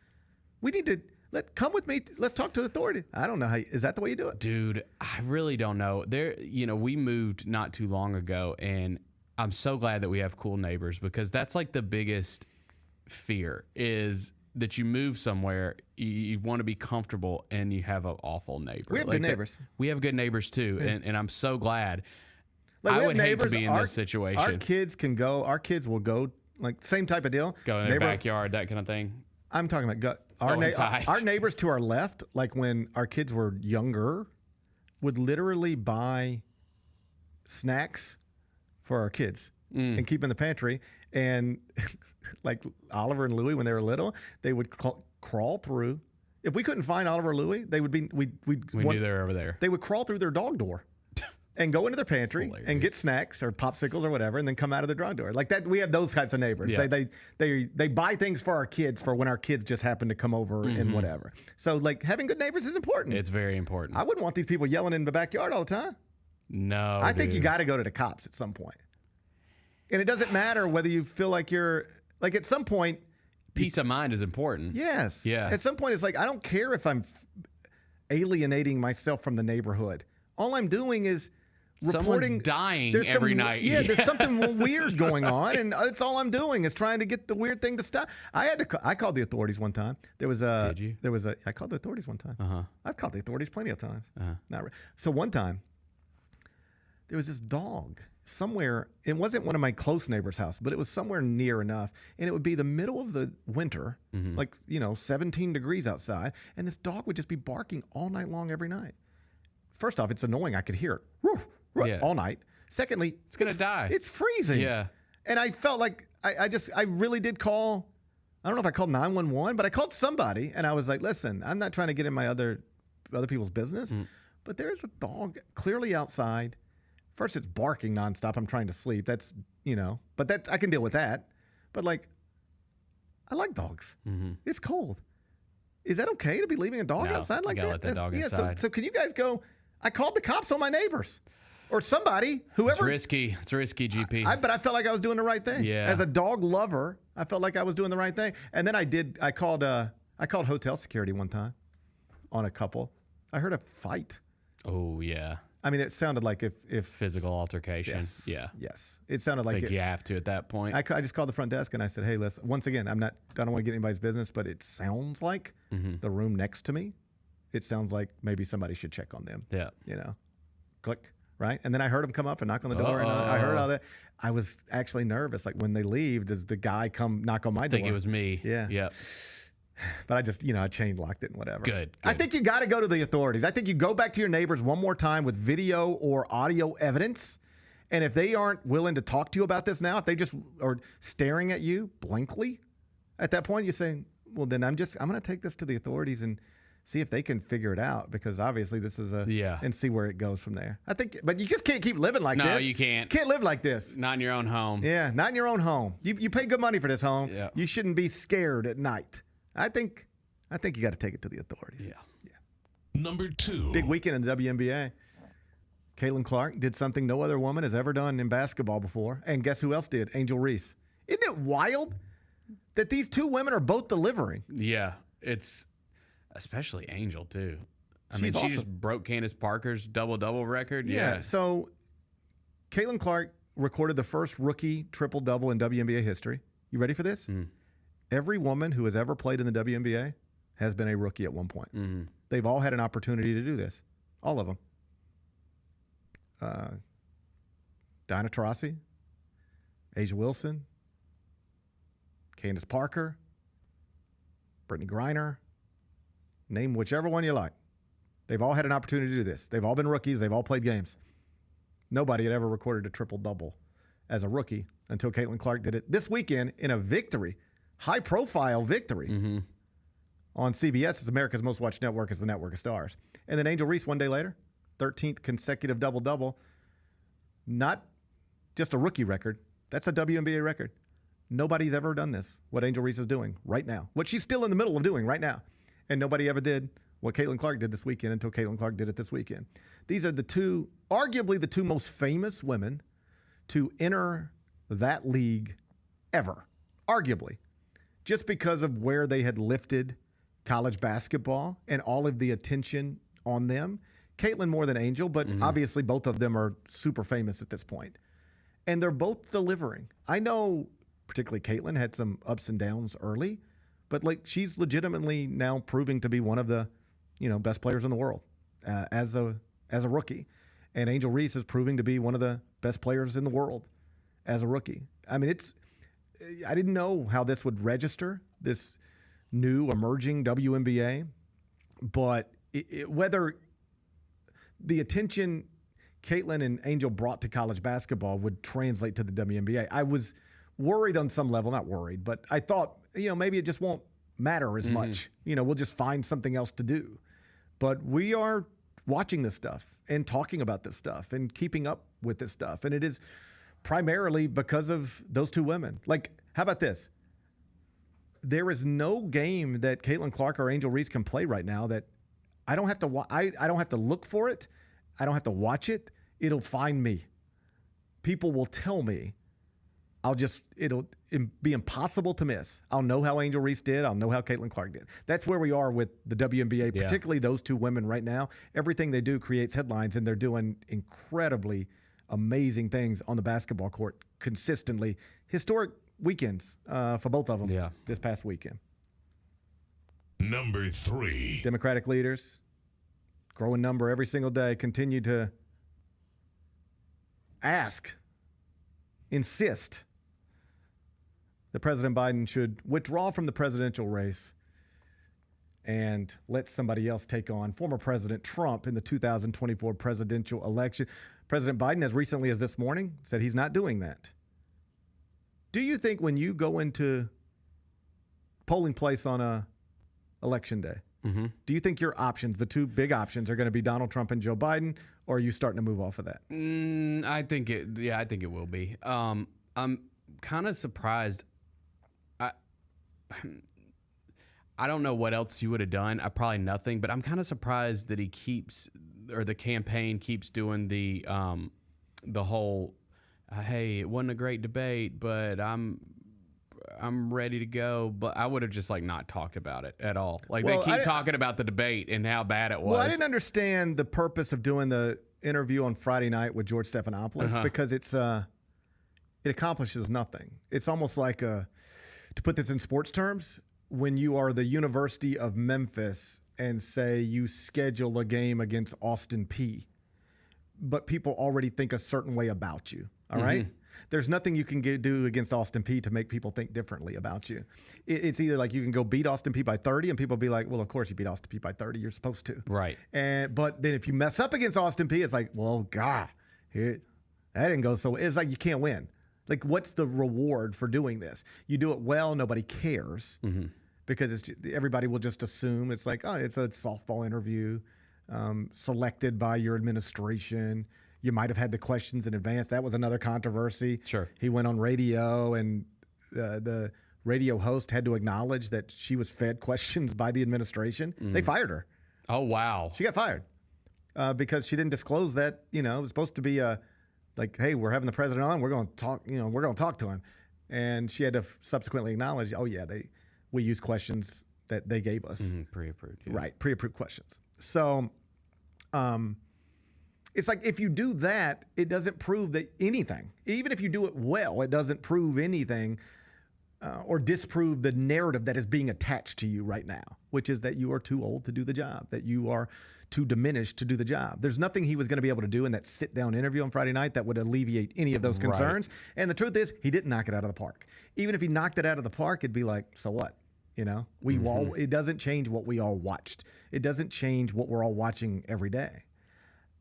We need to come with me. Let's talk to the authority. I don't know how. Is that the way you do it, dude? I really don't know. We moved not too long ago, and I'm so glad that we have cool neighbors, because that's like the biggest fear is that you move somewhere, you want to be comfortable, and you have an awful neighbor. We have good neighbors. We have good neighbors too, and I'm so glad. Like, I would hate to be in this situation. Our kids will go, like, same type of deal. Go in their backyard, that kind of thing. I'm talking about our neighbors to our left, like when our kids were younger, would literally buy snacks for our kids and keep in the pantry. And like Oliver and Louie, when they were little, they would crawl through. If we couldn't find Oliver or Louie, they would be. We knew they were over there. They would crawl through their dog door and go into their pantry and get snacks or popsicles or whatever, and then come out of the dog door. Like that, we have those types of neighbors. Yeah. They buy things for our kids for when our kids just happen to come over and whatever. So like having good neighbors is important. It's very important. I wouldn't want these people yelling in the backyard all the time. No, I think you got to go to the cops at some point. And it doesn't matter whether you feel like you're like at some point. Peace of mind is important. Yes. Yeah. At some point, it's like I don't care if I'm alienating myself from the neighborhood. All I'm doing is reporting. Someone's dying every night. Yeah, there's something weird going on, and that's all I'm doing is trying to get the weird thing to stop. I called the authorities one time. Did you? I called the authorities one time. Uh-huh. I've called the authorities plenty of times. Uh-huh. So one time, there was this dog somewhere. It wasn't one of my close neighbors' house, but it was somewhere near enough, and it would be the middle of the winter, like 17 degrees outside, and this dog would just be barking all night long every night. First off, it's annoying. I could hear it all night. Secondly, it's going to die. It's freezing. Yeah. And I felt like I really did call. I don't know if I called 911, but I called somebody, and I was like, listen, I'm not trying to get in my other people's business, but there's a dog clearly outside. First, it's barking nonstop. I'm trying to sleep. That's, but that I can deal with that. But like, I like dogs. It's cold. Is that okay to be leaving a dog outside like that? Let that dog inside. So can you guys go? I called the cops on my neighbors. Or somebody, whoever. It's risky, GP. But I felt like I was doing the right thing. Yeah. As a dog lover, I felt like I was doing the right thing. And then I called hotel security one time on a couple. I heard a fight. Oh, yeah. I mean, it sounded like if physical altercation. Yes, yeah. Yes. It sounded like you have to at that point. I just called the front desk and I said, hey, listen, once again, I don't want to get anybody's business, but it sounds like the room next to me, it sounds like maybe somebody should check on them. Yeah. Click. Right. And then I heard him come up and knock on the door. And I heard all that. I was actually nervous. Like when they leave, does the guy come knock on my door? I think it was me. Yeah. Yep. But I just, I chain locked it and whatever. Good. I think you got to go to the authorities. I think you go back to your neighbors one more time with video or audio evidence. And if they aren't willing to talk to you about this now, if they just are staring at you blankly, at that point you say, well, then I'm going to take this to the authorities and see if they can figure it out, because obviously this is and see where it goes from there. I think, but you just can't keep living like this. No, you can't. Can't live like this. Not in your own home. Yeah, not in your own home. You pay good money for this home. Yeah. You shouldn't be scared at night. I think you got to take it to the authorities. Yeah. Number 2. Big weekend in the WNBA. Caitlin Clark did something no other woman has ever done in basketball before. And guess who else did? Angel Reese. Isn't it wild that these two women are both delivering? Yeah, it's especially Angel too. I mean, she awesome. just broke Candace Parker's double-double record. Yeah. So Caitlin Clark recorded the first rookie triple-double in WNBA history. You ready for this? Every woman who has ever played in the WNBA has been a rookie at one point. They've all had an opportunity to do this. All of them. Dinah Taurasi, Asia Wilson, Candace Parker, Brittany Griner. Name whichever one you like. They've all had an opportunity to do this. They've all been rookies. They've all played games. Nobody had ever recorded a triple-double as a rookie until Caitlin Clark did it this weekend in a victory, high-profile victory on CBS. It's America's most watched network. Is the Network of Stars. And then Angel Reese one day later, 13th consecutive double-double. Not just a rookie record. That's a WNBA record. Nobody's ever done this, what Angel Reese is doing right now, what she's still in the middle of doing right now. And nobody ever did what Caitlin Clark did this weekend until Caitlin Clark did it this weekend. These are arguably the two most famous women to enter that league ever, arguably, just because of where they had lifted college basketball and all of the attention on them. Caitlin more than Angel, but obviously both of them are super famous at this point. And they're both delivering. I know particularly Caitlin had some ups and downs early, but she's legitimately now proving to be one of the, best players in the world as a rookie. And Angel Reese is proving to be one of the best players in the world as a rookie. I mean, I didn't know how this would register, this new emerging WNBA, but whether the attention Caitlin and Angel brought to college basketball would translate to the WNBA. I was worried on some level, not worried, but I thought, maybe it just won't matter as much. We'll just find something else to do. But we are watching this stuff and talking about this stuff and keeping up with this stuff. And it is primarily because of those two women. How about this? There is no game that Caitlin Clark or Angel Reese can play right now that I don't have to I don't have to look for it. I don't have to watch it. It'll find me. People will tell me. It'll be impossible to miss. I'll know how Angel Reese did. I'll know how Caitlin Clark did. That's where we are with the WNBA, particularly those two women right now. Everything they do creates headlines, and they're doing incredibly amazing things on the basketball court consistently. Historic weekends for both of them this past weekend. Number 3. Democratic leaders, growing number every single day, continue to insist that President Biden should withdraw from the presidential race and let somebody else take on former President Trump in the 2024 presidential election. President Biden, as recently as this morning, said he's not doing that. Do you think when you go into polling place on a election day, do you think your options, the two big options, are going to be Donald Trump and Joe Biden, or are you starting to move off of that? I think it will be. I'm kind of surprised. I don't know what else you would have done. Probably nothing, but I'm kind of surprised that the campaign keeps doing the whole, hey, it wasn't a great debate, but I'm ready to go. But I would have just not talked about it at all. They keep talking about the debate and how bad it was. Well, I didn't understand the purpose of doing the interview on Friday night with George Stephanopoulos because it accomplishes nothing. It's almost like to put this in sports terms, when you are the University of Memphis and say you schedule a game against Austin Peay, but people already think a certain way about you. All right. There's nothing you can do against Austin Peay to make people think differently about you. It's either you can go beat Austin Peay by 30 and people be like, well, of course you beat Austin Peay by 30. You're supposed to. Right. But then if you mess up against Austin Peay, it's like, well, God, that didn't go so. It's like you can't win. What's the reward for doing this? You do it well, nobody cares because everybody will just assume it's like, oh, it's a softball interview selected by your administration. You might have had the questions in advance. That was another controversy. Sure. He went on radio, and the radio host had to acknowledge that she was fed questions by the administration. They fired her. Oh, wow. She got fired because she didn't disclose that. It was supposed to be hey, we're having the president on. We're going to talk. We're going to talk to him, and she had to subsequently acknowledge, oh yeah, we use questions that they gave us. Pre-approved. Yeah. Right, pre-approved questions. So, it's like if you do that, it doesn't prove that anything. Even if you do it well, it doesn't prove anything or disprove the narrative that is being attached to you right now, which is that you are too old to do the job, that you are too diminished to do the job. There's nothing he was going to be able to do in that sit-down interview on Friday night that would alleviate any of those concerns. Right. And the truth is, he didn't knock it out of the park. Even if he knocked it out of the park, it'd be like, so what? It doesn't change what we all watched. It doesn't change what we're all watching every day.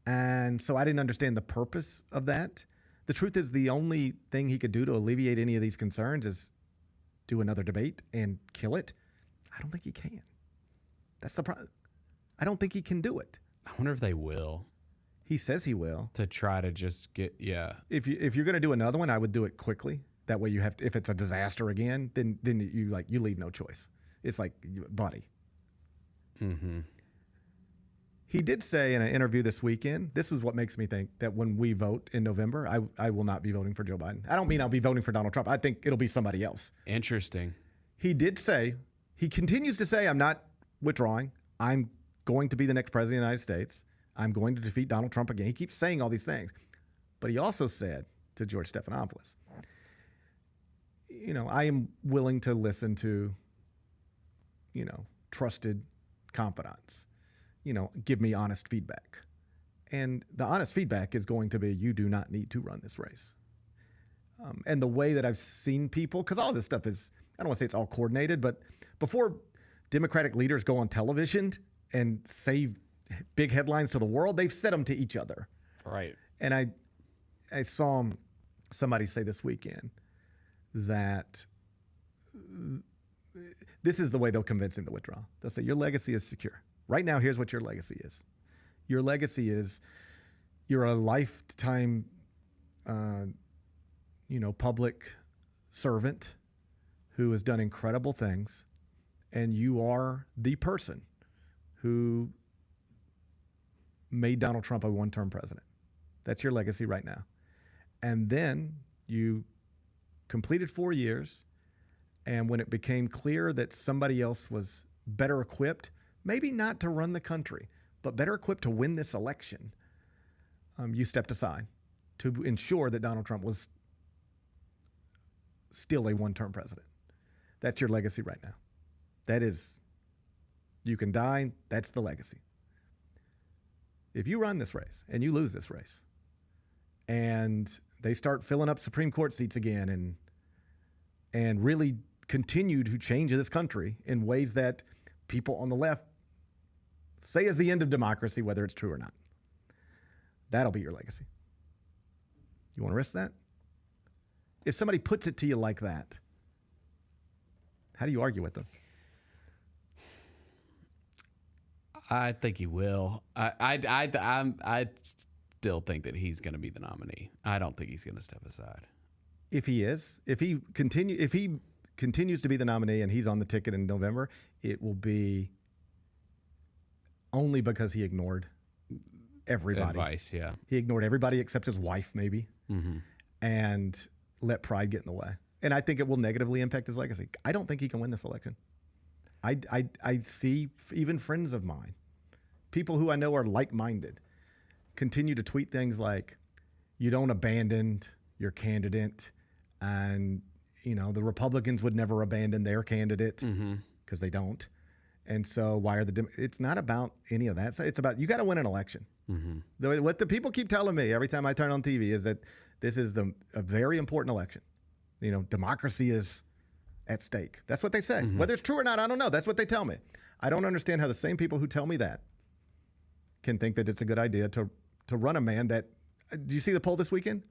And so I didn't understand the purpose of that. The truth is, the only thing he could do to alleviate any of these concerns is do another debate and kill it. I don't think he can. That's the problem. I don't think he can do it. I wonder if they will. He says he will. To try to just get, If you're going to do another one, I would do it quickly. That way you have to, if it's a disaster again, then you leave no choice. It's like, buddy. He did say in an interview this weekend, this is what makes me think that when we vote in November, I will not be voting for Joe Biden. I don't mean I'll be voting for Donald Trump. I think it'll be somebody else. Interesting. He continues to say, I'm not withdrawing. I'm going to be the next president of the United States. I'm going to defeat Donald Trump again. He keeps saying all these things. But he also said to George Stephanopoulos, I am willing to listen to, trusted confidants. Give me honest feedback. And the honest feedback is going to be, you do not need to run this race. And the way that I've seen people, because all this stuff is, I don't want to say it's all coordinated, but before Democratic leaders go on television and say big headlines to the world, they've said them to each other. Right. And I saw somebody say this weekend that this is the way they'll convince him to withdraw. They'll say, your legacy is secure. Right now, here's what your legacy is. Your legacy is you're a lifetime, public servant who has done incredible things, and you are the person who made Donald Trump a one-term president. That's your legacy right now. And then you completed 4 years, and when it became clear that somebody else was better equipped, maybe not to run the country, but better equipped to win this election, you stepped aside to ensure that Donald Trump was still a one-term president. That's your legacy right now. That is, you can die, that's the legacy. If you run this race and you lose this race and they start filling up Supreme Court seats again and really continue to change this country in ways that people on the left say is the end of democracy, whether it's true or not, that'll be your legacy. You want to risk that? If somebody puts it to you like that, how do you argue with them? I think he will. I still think that he's going to be the nominee. I don't think he's going to step aside. If he continues to be the nominee and he's on the ticket in November, it will be only because he ignored everybody. Advice, yeah. He ignored everybody except his wife, maybe, Mm-hmm. and let pride get in the way. And I think it will negatively impact his legacy. I don't think he can win this election. I see even friends of mine, people who I know are like-minded, continue to tweet things like, you don't abandon your candidate, and the Republicans would never abandon their candidate because they don't. And so why are it's not about any of that. It's about, you got to win an election. Mm-hmm. What the people keep telling me every time I turn on TV is that this is a very important election. Democracy is at stake. That's what they say. Mm-hmm. Whether it's true or not, I don't know. That's what they tell me. I don't understand how the same people who tell me that can think that it's a good idea to run a man that, do you see the poll this weekend?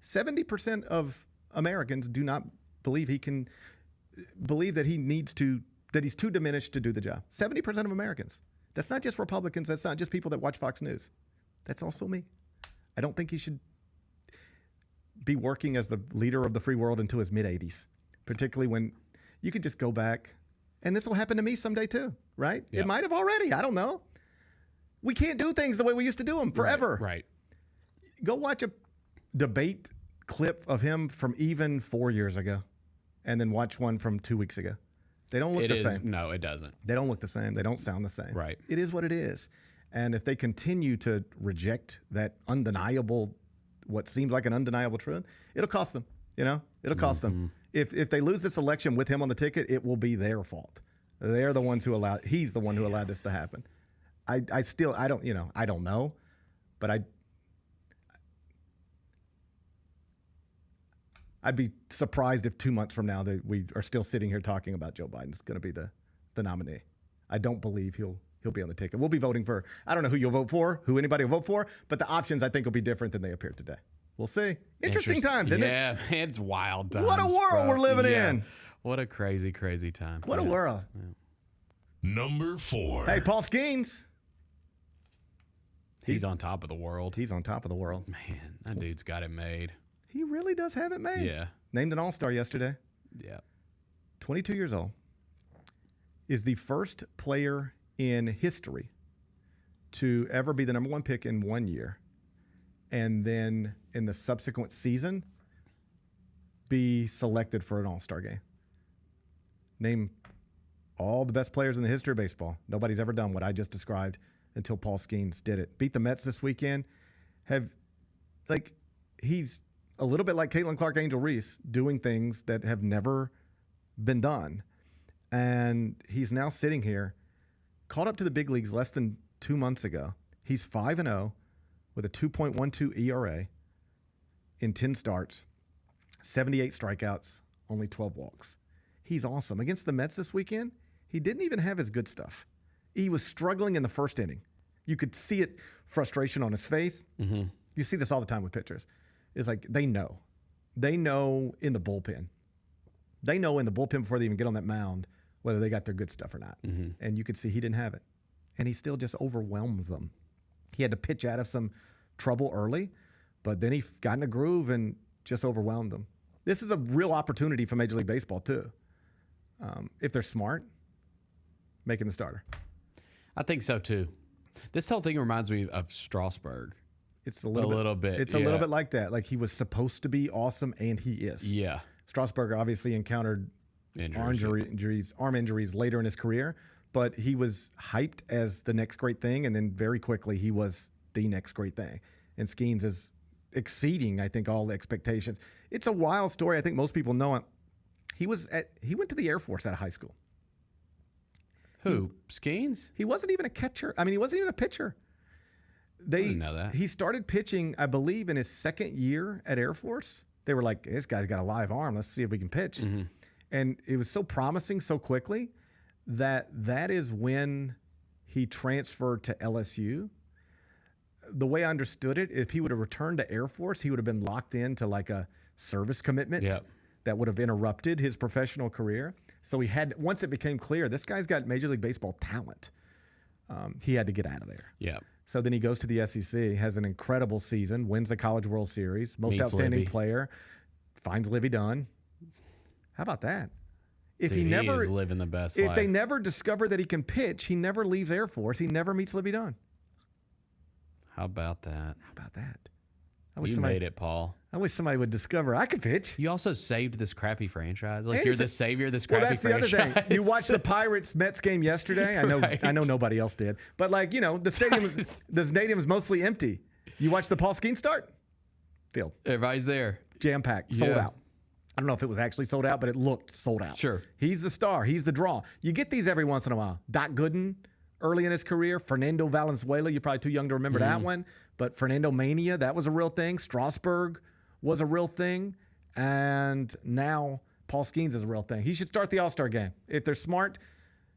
70% of Americans do not believe that he's too diminished to do the job. 70% of Americans. That's not just Republicans. That's not just people that watch Fox News. That's also me. I don't think he should be working as the leader of the free world into his mid-80s, particularly when you could just go back, and this will happen to me someday too, right? Yep. It might have already. I don't know. We can't do things the way we used to do them forever. Right. Go watch a debate clip of him from even 4 years ago, and then watch one from 2 weeks ago. They don't look the same. No, it doesn't. They don't look the same. They don't sound the same. Right. It is what it is. And if they continue to reject that what seems like an undeniable truth, it'll cost them. It'll cost them. If they lose this election with him on the ticket, it will be their fault. They're the ones he's the one who allowed this to happen. I don't know, but I'd be surprised if 2 months from now that we are still sitting here talking about Joe Biden's going to be the nominee. I don't believe he'll be on the ticket. We'll be voting for, I don't know who you'll vote for, who anybody will vote for, but the options I think will be different than they appear today. We'll see. Interesting times, isn't it? Yeah, it's wild times. What a world we're living in. What a crazy, crazy time. What a world. Yeah. Number 4. Hey, Paul Skenes. He's on top of the world. He's on top of the world. Man, that dude's got it made. He really does have it made. Yeah. Named an all-star yesterday. Yeah. 22 years old. Is the first player in history to ever be the number 1 pick in 1 year, and then in the subsequent season be selected for an all-star game. Name all the best players in the history of baseball. Nobody's ever done what I just described until Paul Skenes did it. Beat the Mets this weekend. He's a little bit like Clark Angel Reese, doing things that have never been done. And he's now sitting here, called up to the big leagues less than 2 months ago. He's 5-0 with a 2.12 ERA in 10 starts, 78 strikeouts, only 12 walks. He's awesome. Against the Mets this weekend, he didn't even have his good stuff. He was struggling in the first inning. You could see it, frustration on his face. Mm-hmm. You see this all the time with pitchers. It's like they know. They know in the bullpen. They know in the bullpen before they even get on that mound whether they got their good stuff or not. Mm-hmm. And you could see he didn't have it. And he still just overwhelmed them. He had to pitch out of some trouble early, but then he got in a groove and just overwhelmed them. This is a real opportunity for Major League Baseball, too. If they're smart, make him the starter. I think so, too. This whole thing reminds me of Strasburg. It's a little bit. It's a little bit like that. Like he was supposed to be awesome, and he is. Yeah. Strasburg obviously encountered arm injuries later in his career, but he was hyped as the next great thing, and then very quickly he was the next great thing. And Skenes is exceeding, I think, all the expectations. It's a wild story. I think most people know it. He went to the Air Force out of high school. Who? Skenes? He wasn't even a catcher. I mean, he wasn't even a pitcher. I didn't know that. He started pitching, I believe, in his second year at Air Force. They were like, this guy's got a live arm. Let's see if we can pitch. Mm-hmm. And it was so promising so quickly that is when he transferred to LSU. the way I understood it, if he would have returned to Air Force, he would have been locked into like a service commitment that would have interrupted his professional career. So he had, once it became clear, this guy's got Major League Baseball talent, he had to get out of there. Yeah. So then he goes to the SEC, has an incredible season, wins the College World Series, most Meets outstanding Libby. player, finds Livy Dunn. How about that? If Dude, he never is living the best if life. they never discover that he can pitch, he never leaves Air Force. He never meets Livy Dunn. How about that? How about that? You made it, Paul. I wish somebody would discover I could pitch. You also saved this crappy franchise. Like And you're he's the a- savior of this Well, crappy that's the franchise. other thing. You watched the Pirates Mets game yesterday. I know. Right. I know nobody else did, but like the stadium is mostly empty. You watched the Paul Skenes start. Field. Everybody's there. Jam packed. Sold Yeah. out. I don't know if it was actually sold out, but it looked sold out. Sure. He's the star. He's the draw. You get these every once in a while. Doc Gooden, early in his career. Fernando Valenzuela. You're probably too young to remember that one. But Fernando Mania, that was a real thing. Strasburg was a real thing. And now Paul Skenes is a real thing. He should start the All-Star game. If they're smart,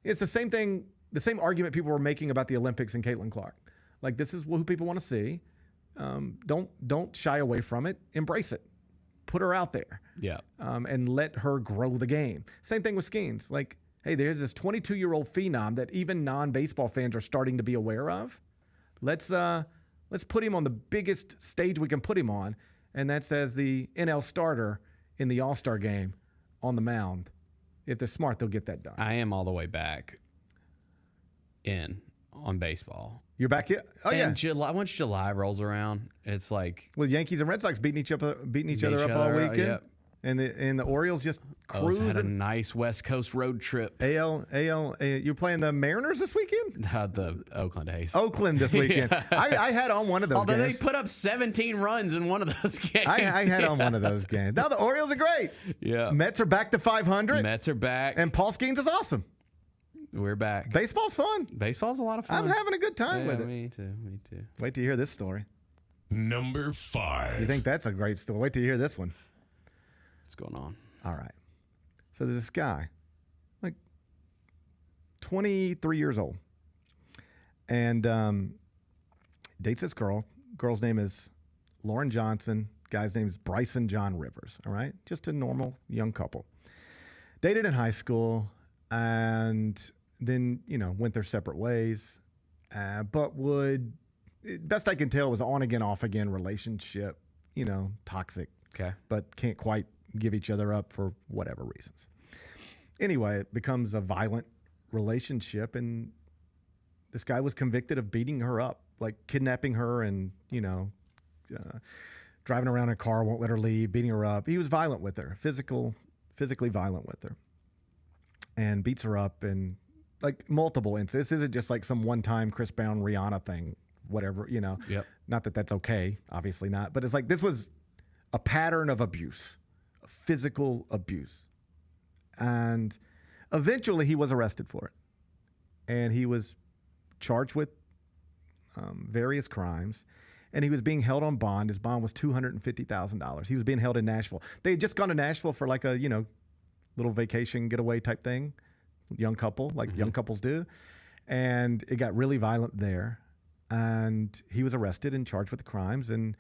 it's the same thing, the same argument people were making about the Olympics and Caitlin Clark. Like, this is who people want to see. Don't shy away from it. Embrace it. Put her out there. Yeah. And let her grow the game. Same thing with Skenes. Like, hey, there's this 22-year-old phenom that even non-baseball fans are starting to be aware of. Let's put him on the biggest stage we can put him on, and that's as the NL starter in the All-Star game on the mound. If they're smart, they'll get that done. I am all the way back in on baseball. You're back here? Oh, And yeah. once July rolls around, it's like Well, Yankees and Red Sox beating each other up all weekend. Yep. And the Orioles just O's had a cruising. nice West Coast road trip. You're playing the Mariners this weekend? The Oakland A's. Oakland this weekend. Yeah. I had on one of those Although games. they put up 17 runs in one of those games. I had on one of those games. Now the Orioles are great. Yeah. Mets are back to 500. Mets are back. And Paul Skenes is awesome. We're back. Baseball's fun. Baseball's a lot of fun. I'm having a good time Yeah, with it. Me too. Wait to hear this story. Number 5. You think that's a great story? Wait to hear this one. What's going on? All right. So there's this guy, like 23 years old, and dates this girl. Girl's name is Lauren Johnson. Guy's name is Bryson John Rivers. All right. Just a normal young couple. Dated in high school and then, went their separate ways. But best I can tell, was on again, off again relationship, toxic. Okay. But can't quite give each other up for whatever reasons. Anyway, it becomes a violent relationship, and this guy was convicted of beating her up, like kidnapping her and, driving around in a car, won't let her leave, beating her up. He was violent with her, physically violent with her, and beats her up, and like multiple incidents. This isn't just like some one-time Chris Brown, Rihanna thing, whatever, Yep. Not that that's okay, obviously not, but it's like this was a pattern of abuse, physical abuse. And eventually he was arrested for it. And he was charged with various crimes. And he was being held on bond. His bond was $250,000. He was being held in Nashville. They had just gone to Nashville for like a, little vacation getaway type thing. Young couple, like young couples do. And it got really violent there. And he was arrested and charged with the crimes. And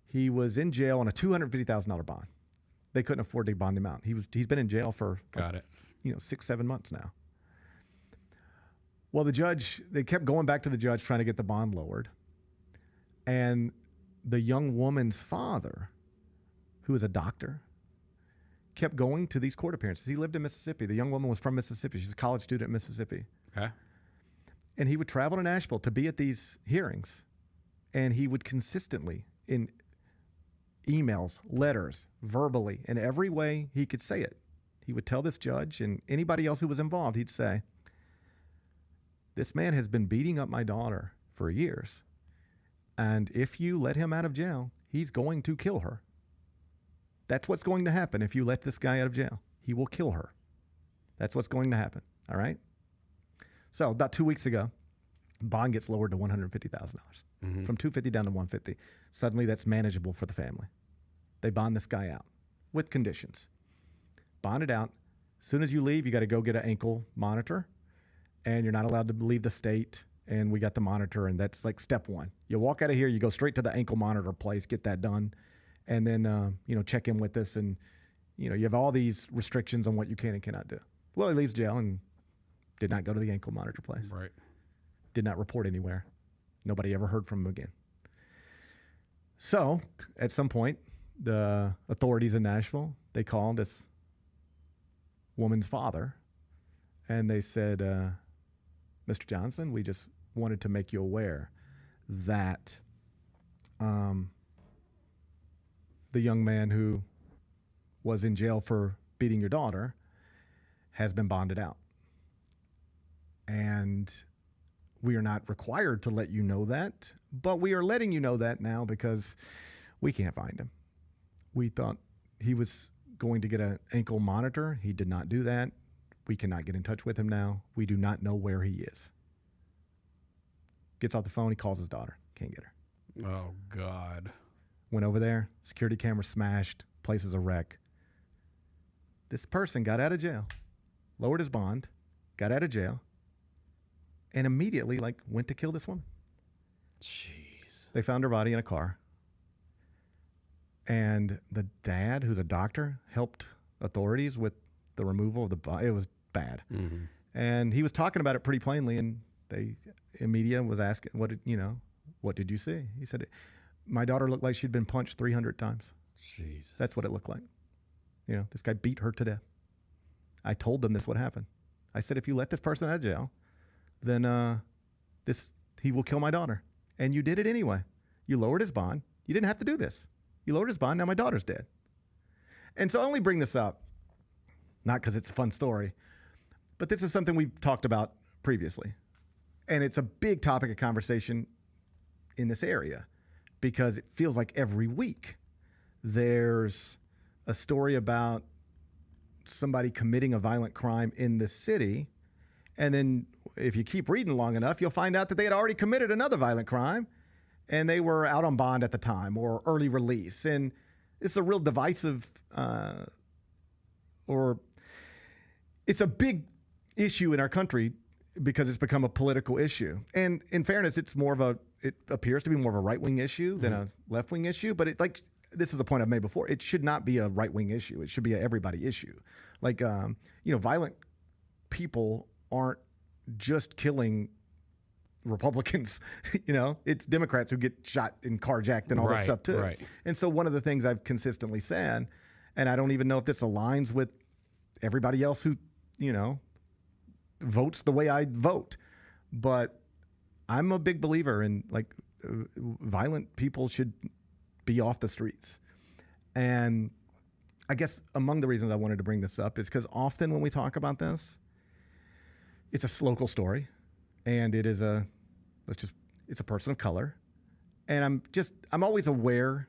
he was in jail on a $250,000 bond. They couldn't afford to bond him out. He's been in jail for 6-7 months now. Well, they kept going back to the judge trying to get the bond lowered. And the young woman's father, who is a doctor, kept going to these court appearances. He lived in Mississippi. The young woman was from Mississippi. She's a college student in Mississippi. Okay. And he would travel to Nashville to be at these hearings. And he would consistently, in emails, letters, verbally, in every way he could say it, he would tell this judge and anybody else who was involved, he'd say, this man has been beating up my daughter for years. And if you let him out of jail, he's going to kill her. That's what's going to happen if you let this guy out of jail. He will kill her. That's what's going to happen. All right? So about 2 weeks ago, bond gets lowered to $150,000 from $250 down to $150. Suddenly that's manageable for the family. They bond this guy out with conditions. Bond it out. As soon as you leave, you got to go get an ankle monitor, and you're not allowed to leave the state and we got the monitor, and that's like step one. You walk out of here, you go straight to the ankle monitor place, get that done, and then check in with us, and you have all these restrictions on what you can and cannot do. Well, he leaves jail and did not go to the ankle monitor place. Right. Did not report anywhere. Nobody ever heard from him again. So at some point, the authorities in Nashville, they called this woman's father, and they said, Mr. Johnson, we just wanted to make you aware that the young man who was in jail for beating your daughter has been bonded out. And we are not required to let you know that, but we are letting you know that now because we can't find him. We thought he was going to get an ankle monitor. He did not do that. We cannot get in touch with him now. We do not know where he is. Gets off the phone. He calls his daughter. Can't get her. Oh, God. Went over there. Security camera smashed. Place is a wreck. This person got out of jail, lowered his bond, got out of jail, and immediately went to kill this woman. Jeez. They found her body in a car. And the dad, who's a doctor, helped authorities with the removal of the body. It was bad. Mm-hmm. And he was talking about it pretty plainly, and media was asking, what did you see? He said, my daughter looked like she'd been punched 300 times. Jeez. That's what it looked like. This guy beat her to death. I told them this would happen. I said, if you let this person out of jail, then he will kill my daughter. And you did it anyway. You lowered his bond. You didn't have to do this. You lowered his bond. Now my daughter's dead. And so I only bring this up, not because it's a fun story, but this is something we've talked about previously. And it's a big topic of conversation in this area because it feels like every week there's a story about somebody committing a violent crime in the city. And then if you keep reading long enough, you'll find out that they had already committed another violent crime and they were out on bond at the time or early release. And it's a real divisive or it's a big issue in our country because it's become a political issue. And in fairness, it appears to be more of a right-wing issue than a left-wing issue. But this is a point I've made before. It should not be a right-wing issue. It should be an everybody issue. Violent people aren't just killing Republicans. It's Democrats who get shot and carjacked and all that stuff too. Right. And so one of the things I've consistently said, and I don't even know if this aligns with everybody else who, votes the way I vote, but I'm a big believer in violent people should be off the streets. And I guess among the reasons I wanted to bring this up is because often when we talk about this, it's a local story and it is it's a person of color. And I'm always aware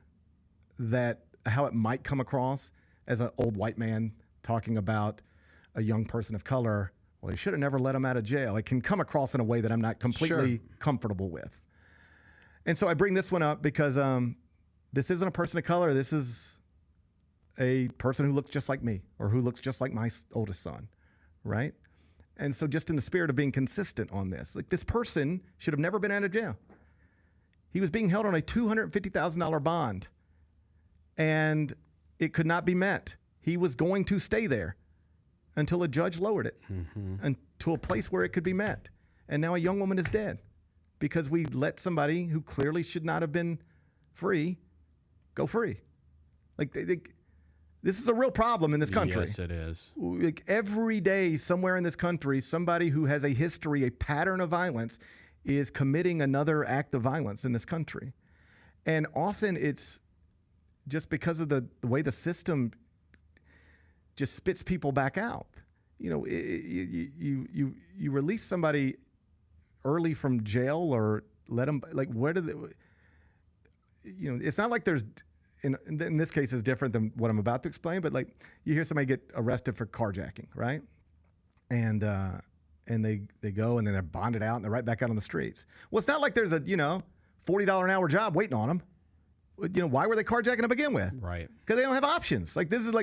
that how it might come across as an old white man talking about a young person of color. Well, you should have never let him out of jail. It can come across in a way that I'm not completely comfortable with. And so I bring this one up because this isn't a person of color. This is a person who looks just like me or who looks just like my oldest son, right? And so just in the spirit of being consistent on this, this person should have never been out of jail. He was being held on a $250,000 bond, and it could not be met. He was going to stay there until a judge lowered it and to a place where it could be met. And now a young woman is dead because we let somebody who clearly should not have been free go free. This is a real problem in this country. Yes, it is. Every day somewhere in this country, somebody who has a history, a pattern of violence is committing another act of violence in this country. And often it's just because of the way the system just spits people back out. You release somebody early from jail or let them, where do they, it's not like there's, in this case is different than what I'm about to explain, but you hear somebody get arrested for carjacking, right? And they go and then they're bonded out and they're right back out on the streets. Well, it's not like there's a, $40 an hour job waiting on them. Why were they carjacking to begin with? Right. Because they don't have options. This is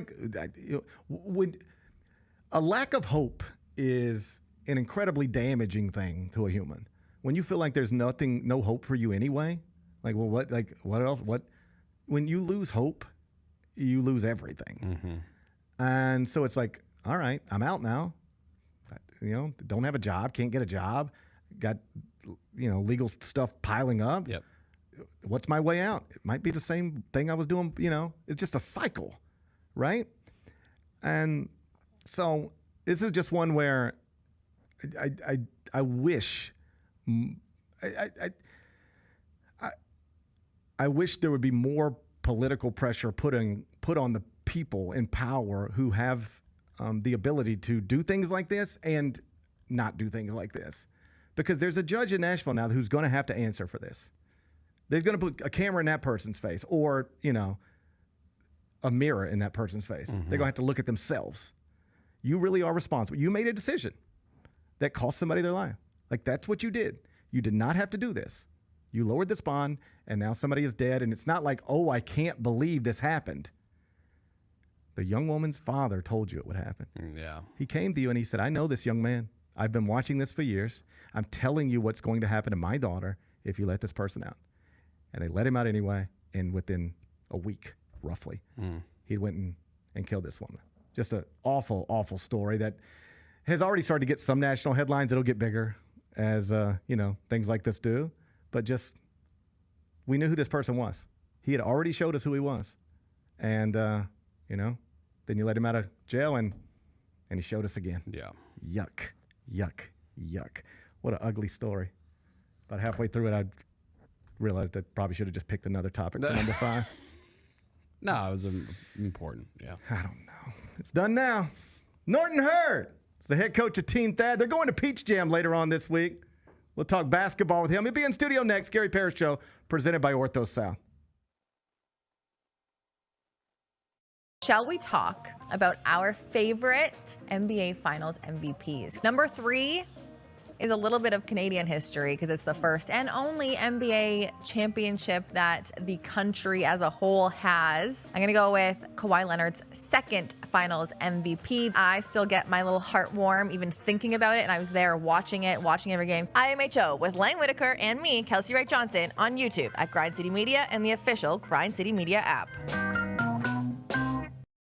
a lack of hope is an incredibly damaging thing to a human. when you feel like there's no hope for you anyway, like, well, what else? When you lose hope, you lose everything. Mm-hmm. And so it's like, all right, I'm out now. Don't have a job, can't get a job, got, legal stuff piling up. Yep. What's my way out? It might be the same thing I was doing, it's just a cycle, right? And so this is just one where I wish, I wish there would be more political pressure put on the people in power who have the ability to do things like this and not do things like this. Because there's a judge in Nashville now who's going to have to answer for this. They're going to put a camera in that person's face or, a mirror in that person's face. Mm-hmm. They're going to have to look at themselves. You really are responsible. You made a decision that cost somebody their life. Like, that's what you did. You did not have to do this. You lowered this bond, and now somebody is dead, and it's not like, oh, I can't believe this happened. The young woman's father told you it would happen. Yeah. He came to you, and he said, I know this young man. I've been watching this for years. I'm telling you what's going to happen to my daughter if you let this person out. And they let him out anyway, and within a week, roughly, he went and killed this woman. Just an awful, awful story that has already started to get some national headlines. It'll get bigger as, things like this do. But just, we knew who this person was. He had already showed us who he was. And, then you let him out of jail and he showed us again. Yeah. Yuck, yuck, yuck. What an ugly story. About halfway through it, I realized I probably should have just picked another topic for number 5. No, it was important. Yeah. I don't know. It's done now. Norton Hurd is the head coach of Team Thad. They're going to Peach Jam later on this week. We'll talk basketball with him. He'll be in studio next. Gary Parrish Show, presented by Ortho South. Shall we talk about our favorite NBA Finals MVPs? Number 3 is a little bit of Canadian history because it's the first and only NBA championship that the country as a whole has. I'm going to go with Kawhi Leonard's second Finals MVP. I still get my little heart warm even thinking about it, and I was there watching every game. IMHO with Lang Whitaker and me, Kelsey Wright Johnson, on YouTube at Grind City Media and the official Grind City Media app.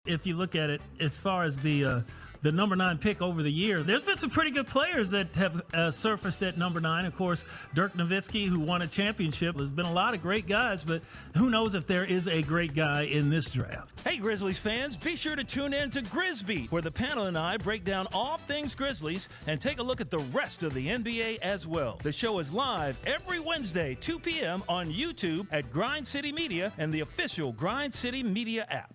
If you look at it as far as the number 9 pick over the years, there's been some pretty good players that have surfaced at number 9. Of course, Dirk Nowitzki, who won a championship. There's been a lot of great guys, but who knows if there is a great guy in this draft. Hey, Grizzlies fans, be sure to tune in to Grizzbeat, where the panel and I break down all things Grizzlies and take a look at the rest of the NBA as well. The show is live every Wednesday, 2 p.m. on YouTube at Grind City Media and the official Grind City Media app.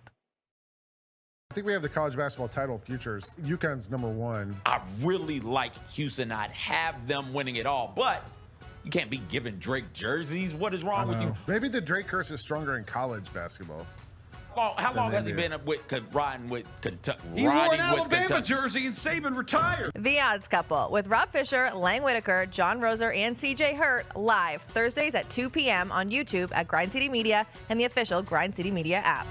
I think we have the college basketball title futures. UConn's number 1. I really like Houston. I'd have them winning it all, but you can't be giving Drake jerseys. What is wrong with you? Maybe the Drake curse is stronger in college basketball. How long has he been riding with Kentucky? He wore an Alabama jersey and Saban retired. The Odds Couple with Rob Fisher, Lang Whitaker, John Roser, and CJ Hurt live Thursdays at 2 p.m. on YouTube at Grind City Media and the official Grind City Media app.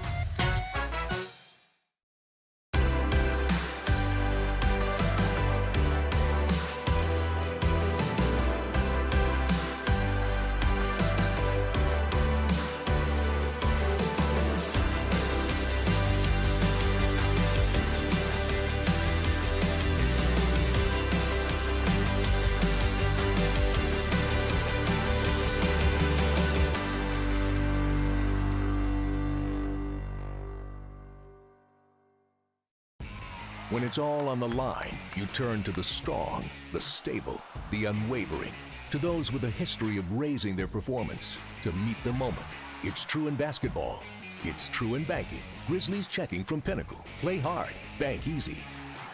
When it's all on the line, you turn to the strong, the stable, the unwavering. To those with a history of raising their performance, to meet the moment. It's true in basketball. It's true in banking. Grizzlies Checking from Pinnacle. Play hard. Bank easy.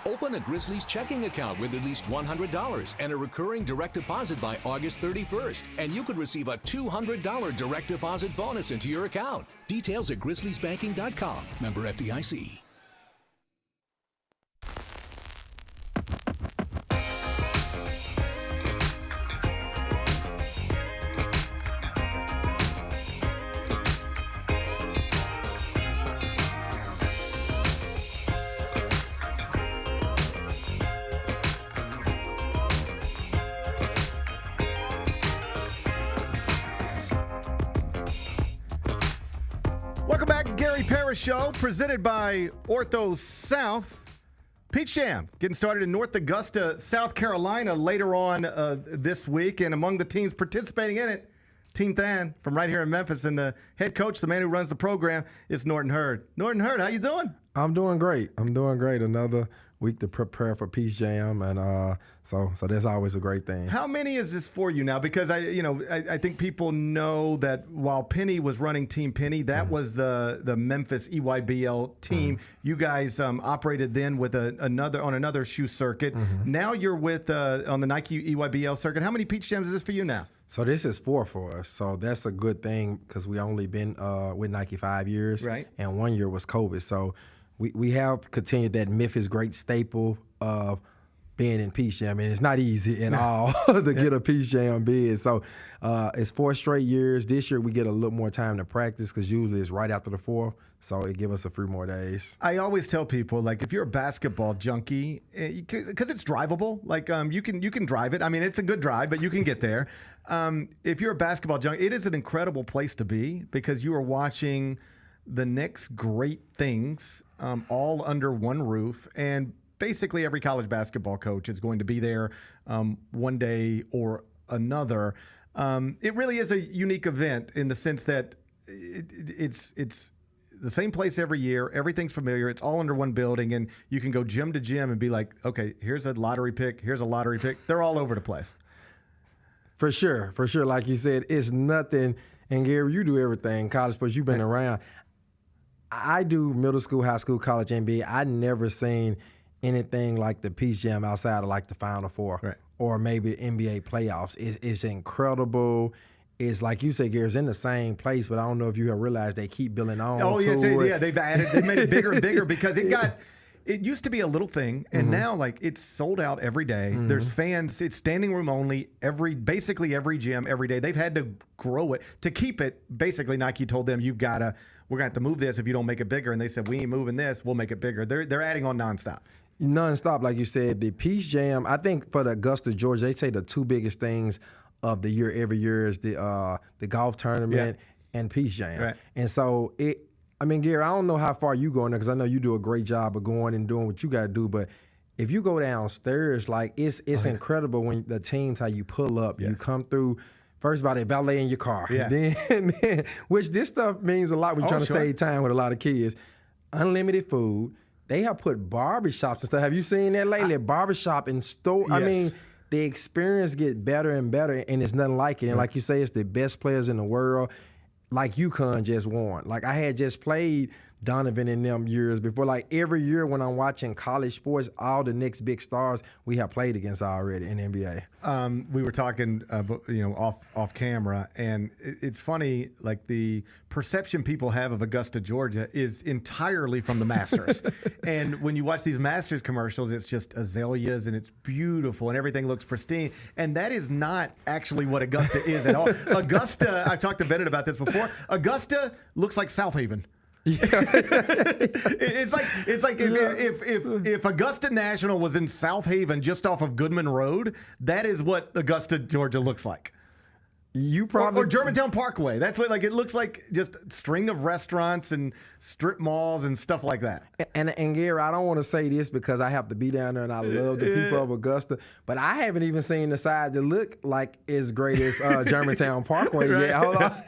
Open a Grizzlies checking account with at least $100 and a recurring direct deposit by August 31st, and you could receive a $200 direct deposit bonus into your account. Details at grizzliesbanking.com. Member FDIC. Welcome back, Gary Parrish Show, presented by Ortho South. Peach Jam getting started in North Augusta, South Carolina later on this week. And among the teams participating in it, Team Than from right here in Memphis. And the head coach, the man who runs the program, is Norton Hurd. Norton Hurd, how you doing? I'm doing great. Another week to prepare for Peach Jam, and so that's always a great thing. How many is this for you now? Because I think people know that while Penny was running Team Penny, that was the Memphis EYBL team. You guys operated then with another shoe circuit. Now you're with on the Nike EYBL circuit. How many Peach Jams is this for you now? So this is 4 for us. So that's a good thing because we only been with Nike 5 years, right? And 1 year was COVID. So we have continued that Memphis great staple of being in Peach Jam, and it's not easy at all to get a Peach Jam bid. So it's 4 straight years. This year we get a little more time to practice because usually it's right after the 4th, so it gives us a few more days. I always tell people, like, if you're a basketball junkie, because it's drivable, like you can drive it. I mean, it's a good drive, but you can get there. If you're a basketball junkie, it is an incredible place to be because you are watching the next great things all under one roof, and basically every college basketball coach is going to be there one day or another. It really is a unique event in the sense that it's the same place every year. Everything's familiar. It's all under one building, and you can go gym to gym and be like, okay, here's a lottery pick. Here's a lottery pick. They're all over the place. For sure. Like you said, it's nothing. And Gary, you do everything. College sports, you've been around. I do middle school, high school, college, NBA. I never seen anything like the Peach Jam outside of like the Final Four or maybe NBA playoffs. It's incredible. It's like you said, Gary, it's in the same place, but I don't know if you have realized they keep building on. Oh, yeah, they've made it bigger and bigger because it used to be a little thing, and now like it's sold out every day. There's fans. It's standing room only basically every gym every day. They've had to grow it to keep it. Basically, Nike told them we're gonna have to move this if you don't make it bigger, and they said we ain't moving this. We'll make it bigger. They're adding on nonstop. Nonstop, like you said. The Peach Jam, I think for the Augusta, Georgia, they say the 2 biggest things of the year every year is the golf tournament and Peach Jam. Right. And so Gary, I don't know how far you go in there because I know you do a great job of going and doing what you got to do, but if you go downstairs, like it's incredible when the teams, how you pull up, you come through. First of all, they valet in your car. Yeah. Then, which this stuff means a lot when you're trying to save time with a lot of kids. Unlimited food. They have put barbershops and stuff. Have you seen that lately? Barbershop in store. Yes. I mean, the experience get better and better, and it's nothing like it. And like you say, it's the best players in the world. Like UConn just won. Like I had just played Donovan in them years before. Like every year when I'm watching college sports, all the next big stars we have played against already in the NBA. We were talking, off camera, and it's funny. Like the perception people have of Augusta, Georgia, is entirely from the Masters. And when you watch these Masters commercials, it's just azaleas and it's beautiful and everything looks pristine. And that is not actually what Augusta is at all. Augusta, I've talked to Bennett about this before. Augusta looks like South Haven. Yeah. it's like if Augusta National was in South Haven just off of Goodman Road, that is what Augusta, Georgia looks like. You probably or Germantown Parkway. That's what it looks like. Just a string of restaurants and strip malls and stuff like that. And Gary, I don't want to say this because I have to be down there and I love the people of Augusta, but I haven't even seen the side that look like as great as Germantown Parkway yet. Hold on.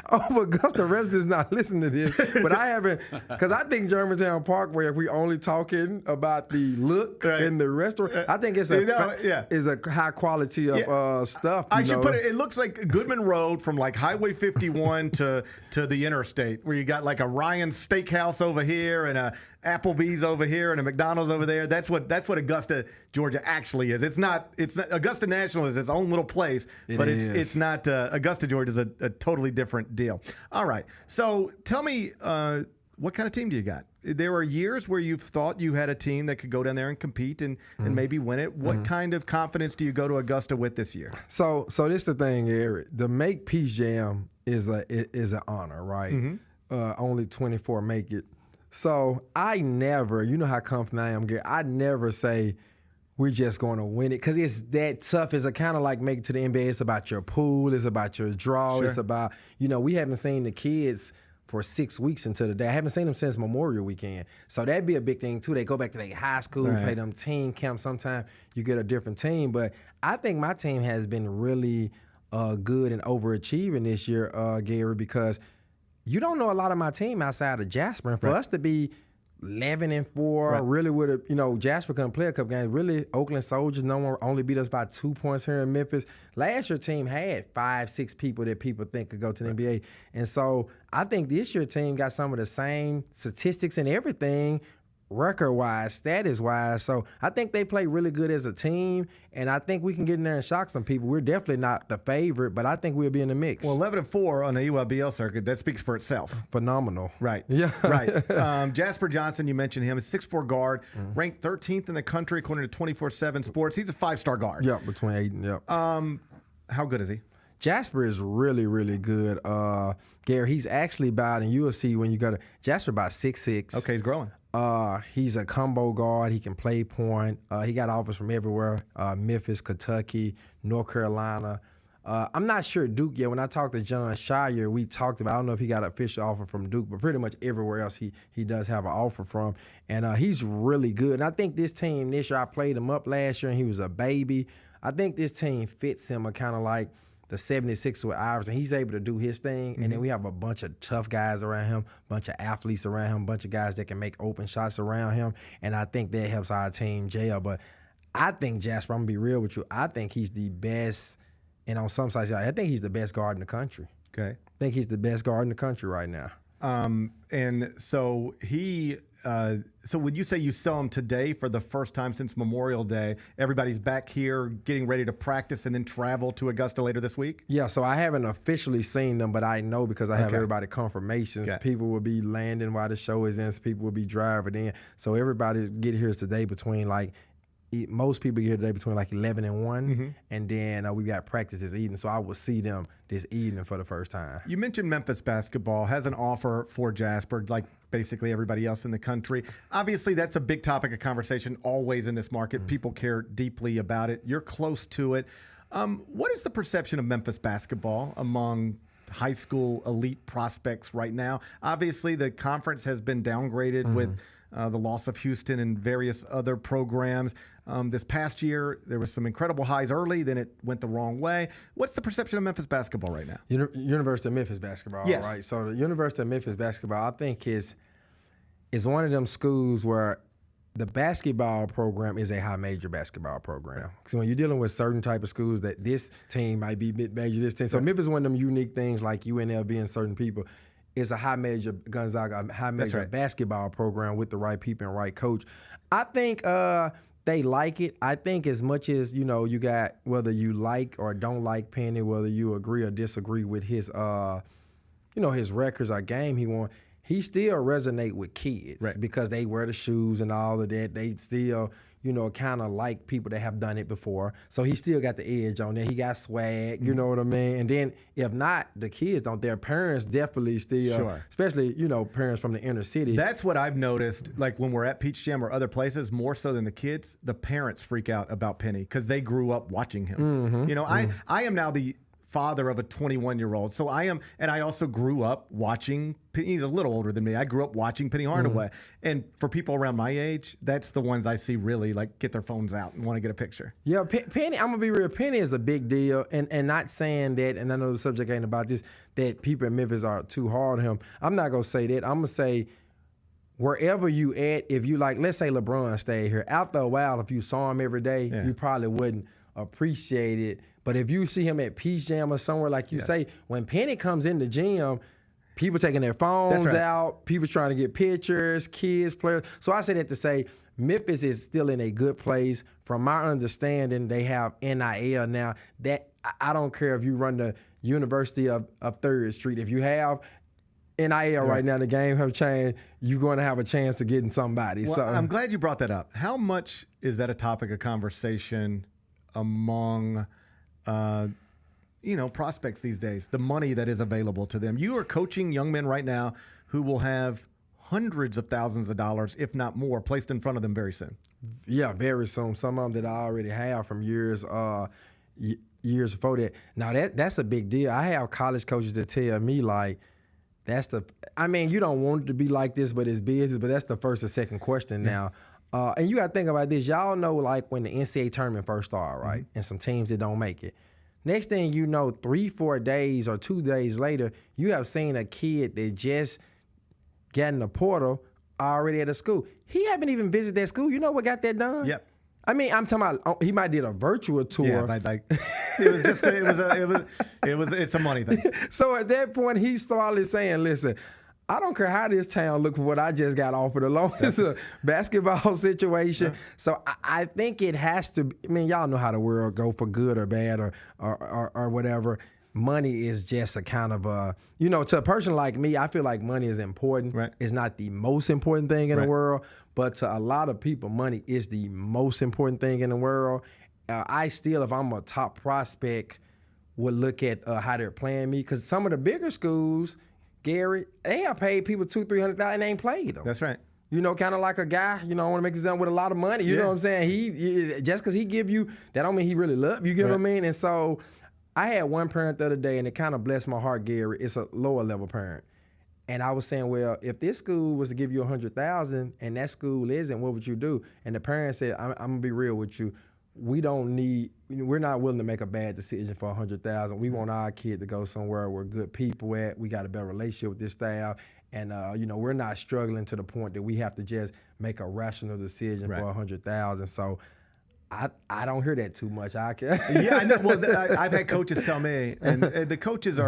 Oh, Augusta residents not listening to this, but I haven't, because I think Germantown Parkway, if we only talking about the look in the restaurant, I think it's a high quality of stuff. I should put it looks like Goodman Road from like Highway 51 to the interstate, where you got like a Ryan's Steakhouse over here and a Applebee's over here and a McDonald's over there. That's what Augusta, Georgia actually is. It's not Augusta National is its own little place, but it's not Augusta, Georgia is a totally different deal. All right. So tell me, what kind of team do you got? There are years where you've thought you had a team that could go down there and compete and maybe win it. What kind of confidence do you go to Augusta with this year? So this is the thing, Eric. To make Peach Jam is an honor, right? Only 24 make it. So I never, you know how confident I am, Gary, I never say we're just going to win it because it's that tough. It's kind of like making it to the NBA. It's about your pool. It's about your draw. Sure. It's about, we haven't seen the kids for 6 weeks until the day. I haven't seen them since Memorial Weekend. So that'd be a big thing, too. They go back to their high school, play them team camps. Sometimes you get a different team. But I think my team has been really good and overachieving this year, Gary, because you don't know a lot of my team outside of Jasper. And for us to be 11-4, really would have, Jasper couldn't play a couple games. Really, Oakland Soldiers, no one only beat us by 2 points here in Memphis. Last year, team had 5-6 people that people think could go to the NBA. And so I think this year team got some of the same statistics and everything, record-wise, status-wise. So I think they play really good as a team, and I think we can get in there and shock some people. We're definitely not the favorite, but I think we'll be in the mix. Well, 11-4 on the EYBL circuit, that speaks for itself. Phenomenal. Right. Yeah. Right. Jasper Johnson, you mentioned him, is 6'4" guard, ranked 13th in the country according to 24/7 Sports. He's a 5-star guard. Yep, between 8 and how good is he? Jasper is really, really good. Gary, he's actually about, and you'll see when you go to Jasper, about 6'6". Okay, he's growing. He's a combo guard. He can play point. He got offers from everywhere, Memphis, Kentucky, North Carolina. I'm not sure Duke yet. When I talked to John Shire, we talked about, I don't know if he got an official offer from Duke, but pretty much everywhere else he does have an offer from. And he's really good. And I think this team this year, I played him up last year, and he was a baby. I think this team fits him kind of like the 76 with Iverson. He's able to do his thing, and then we have a bunch of tough guys around him, a bunch of athletes around him, a bunch of guys that can make open shots around him, and I think that helps our team gel. But I think Jasper, I'm going to be real with you, I think he's the best, and on some sides, I think he's the best guard in the country. Okay. I think he's the best guard in the country right now. And so so would you say you saw him today for the first time since Memorial Day? Everybody's back here getting ready to practice and then travel to Augusta later this week? Yeah, so I haven't officially seen them, but I know because I have everybody confirmations. Okay. People will be landing while the show is in. People will be driving in. So everybody get here today between most people get here today between 11 and 1, and then we got practice this evening. So I will see them this evening for the first time. You mentioned Memphis basketball has an offer for Jasper, like basically everybody else in the country. Obviously, that's a big topic of conversation always in this market. People care deeply about it. You're close to it. What is the perception of Memphis basketball among high school elite prospects right now? Obviously, the conference has been downgraded with the loss of Houston and various other programs. This past year, there was some incredible highs early, then it went the wrong way. What's the perception of Memphis basketball right now? University of Memphis basketball, yes. Right? So the University of Memphis basketball, I think, is one of them schools where the basketball program is a high major basketball program. So when you're dealing with certain type of schools that this team might be mid-major, this team. So Memphis is one of them unique things like UNLV and certain people. It's a high major Gonzaga, a high major basketball program with the right people and right coach. I think they like it. I think as much as, you got whether you like or don't like Penny, whether you agree or disagree with his, his records or game he won, he still resonate with kids because they wear the shoes and all of that. They still, kind of like people that have done it before. So he still got the edge on there. He got swag, you know what I mean? And then if not, the kids don't. Their parents definitely still, especially, parents from the inner city. That's what I've noticed, like when we're at Peach Jam or other places, more so than the kids, the parents freak out about Penny because they grew up watching him. I am now the father of a 21-year-old. So I am, and I also grew up watching, he's a little older than me. I grew up watching Penny Hardaway. And for people around my age, that's the ones I see really get their phones out and want to get a picture. Yeah, Penny, I'm going to be real. Penny is a big deal. And not saying that, and I know the subject ain't about this, that people in Memphis are too hard on him. I'm not going to say that. I'm going to say wherever you at, if you let's say LeBron stayed here. After a while, if you saw him every day, you probably wouldn't appreciate it. But if you see him at Peach Jam or somewhere, like you say, when Penny comes in the gym, people taking their phones out, people trying to get pictures, kids, players. So I say that to say Memphis is still in a good place. From my understanding, they have NIL now. That I don't care if you run the University of 3rd Street. If you have NIL right now, the game have changed, you're going to have a chance to get in somebody. Well, so I'm glad you brought that up. How much is that a topic of conversation among prospects these days, the money that is available to them? You are coaching young men right now who will have hundreds of thousands of dollars, if not more, placed in front of them very soon. Yeah, very soon. Some of them that I already have from years before that. Now, that's a big deal. I have college coaches that tell me, I mean, you don't want it to be like this, but it's business. But that's the first or second question now. And you got to think about this. Y'all know, like, when the NCAA tournament first started, right? And some teams that don't make it. Next thing you know, 3-4 days or 2 days later, you have seen a kid that just got in the portal already at a school. He haven't even visited that school. You know what got that done? Yep. I mean, I'm talking about he might did a virtual tour. Yeah, but like it's a money thing. So at that point, he started saying, "Listen, I don't care how this town look for what I just got offered alone. It's a basketball situation." Yeah. So I think it has to. I mean, y'all know how the world go for good or bad or whatever. Money is just a kind of to a person like me, I feel like money is important. Right. It's not the most important thing in the world, but to a lot of people, money is the most important thing in the world. I still, if I'm a top prospect, would look at how they're playing me, because some of the bigger schools, Gary, they have paid people $200,000-$300,000 and they ain't played them. That's right. You know, kind of like a guy, I want to make it sound with a lot of money. You know what I'm saying? He just because he give you, that don't mean he really love you. You get what I mean? And so I had one parent the other day, and it kind of blessed my heart, Gary. It's a lower level parent. And I was saying, well, if this school was to give you $100,000 and that school isn't, what would you do? And the parent said, I'm going to be real with you. We're not willing to make a bad decision for $100,000. We want our kid to go somewhere where good people at. We got a better relationship with this staff. And, we're not struggling to the point that we have to just make a rational decision for $100,000. So I don't hear that too much. Yeah, I know. Well, I've had coaches tell me, and the coaches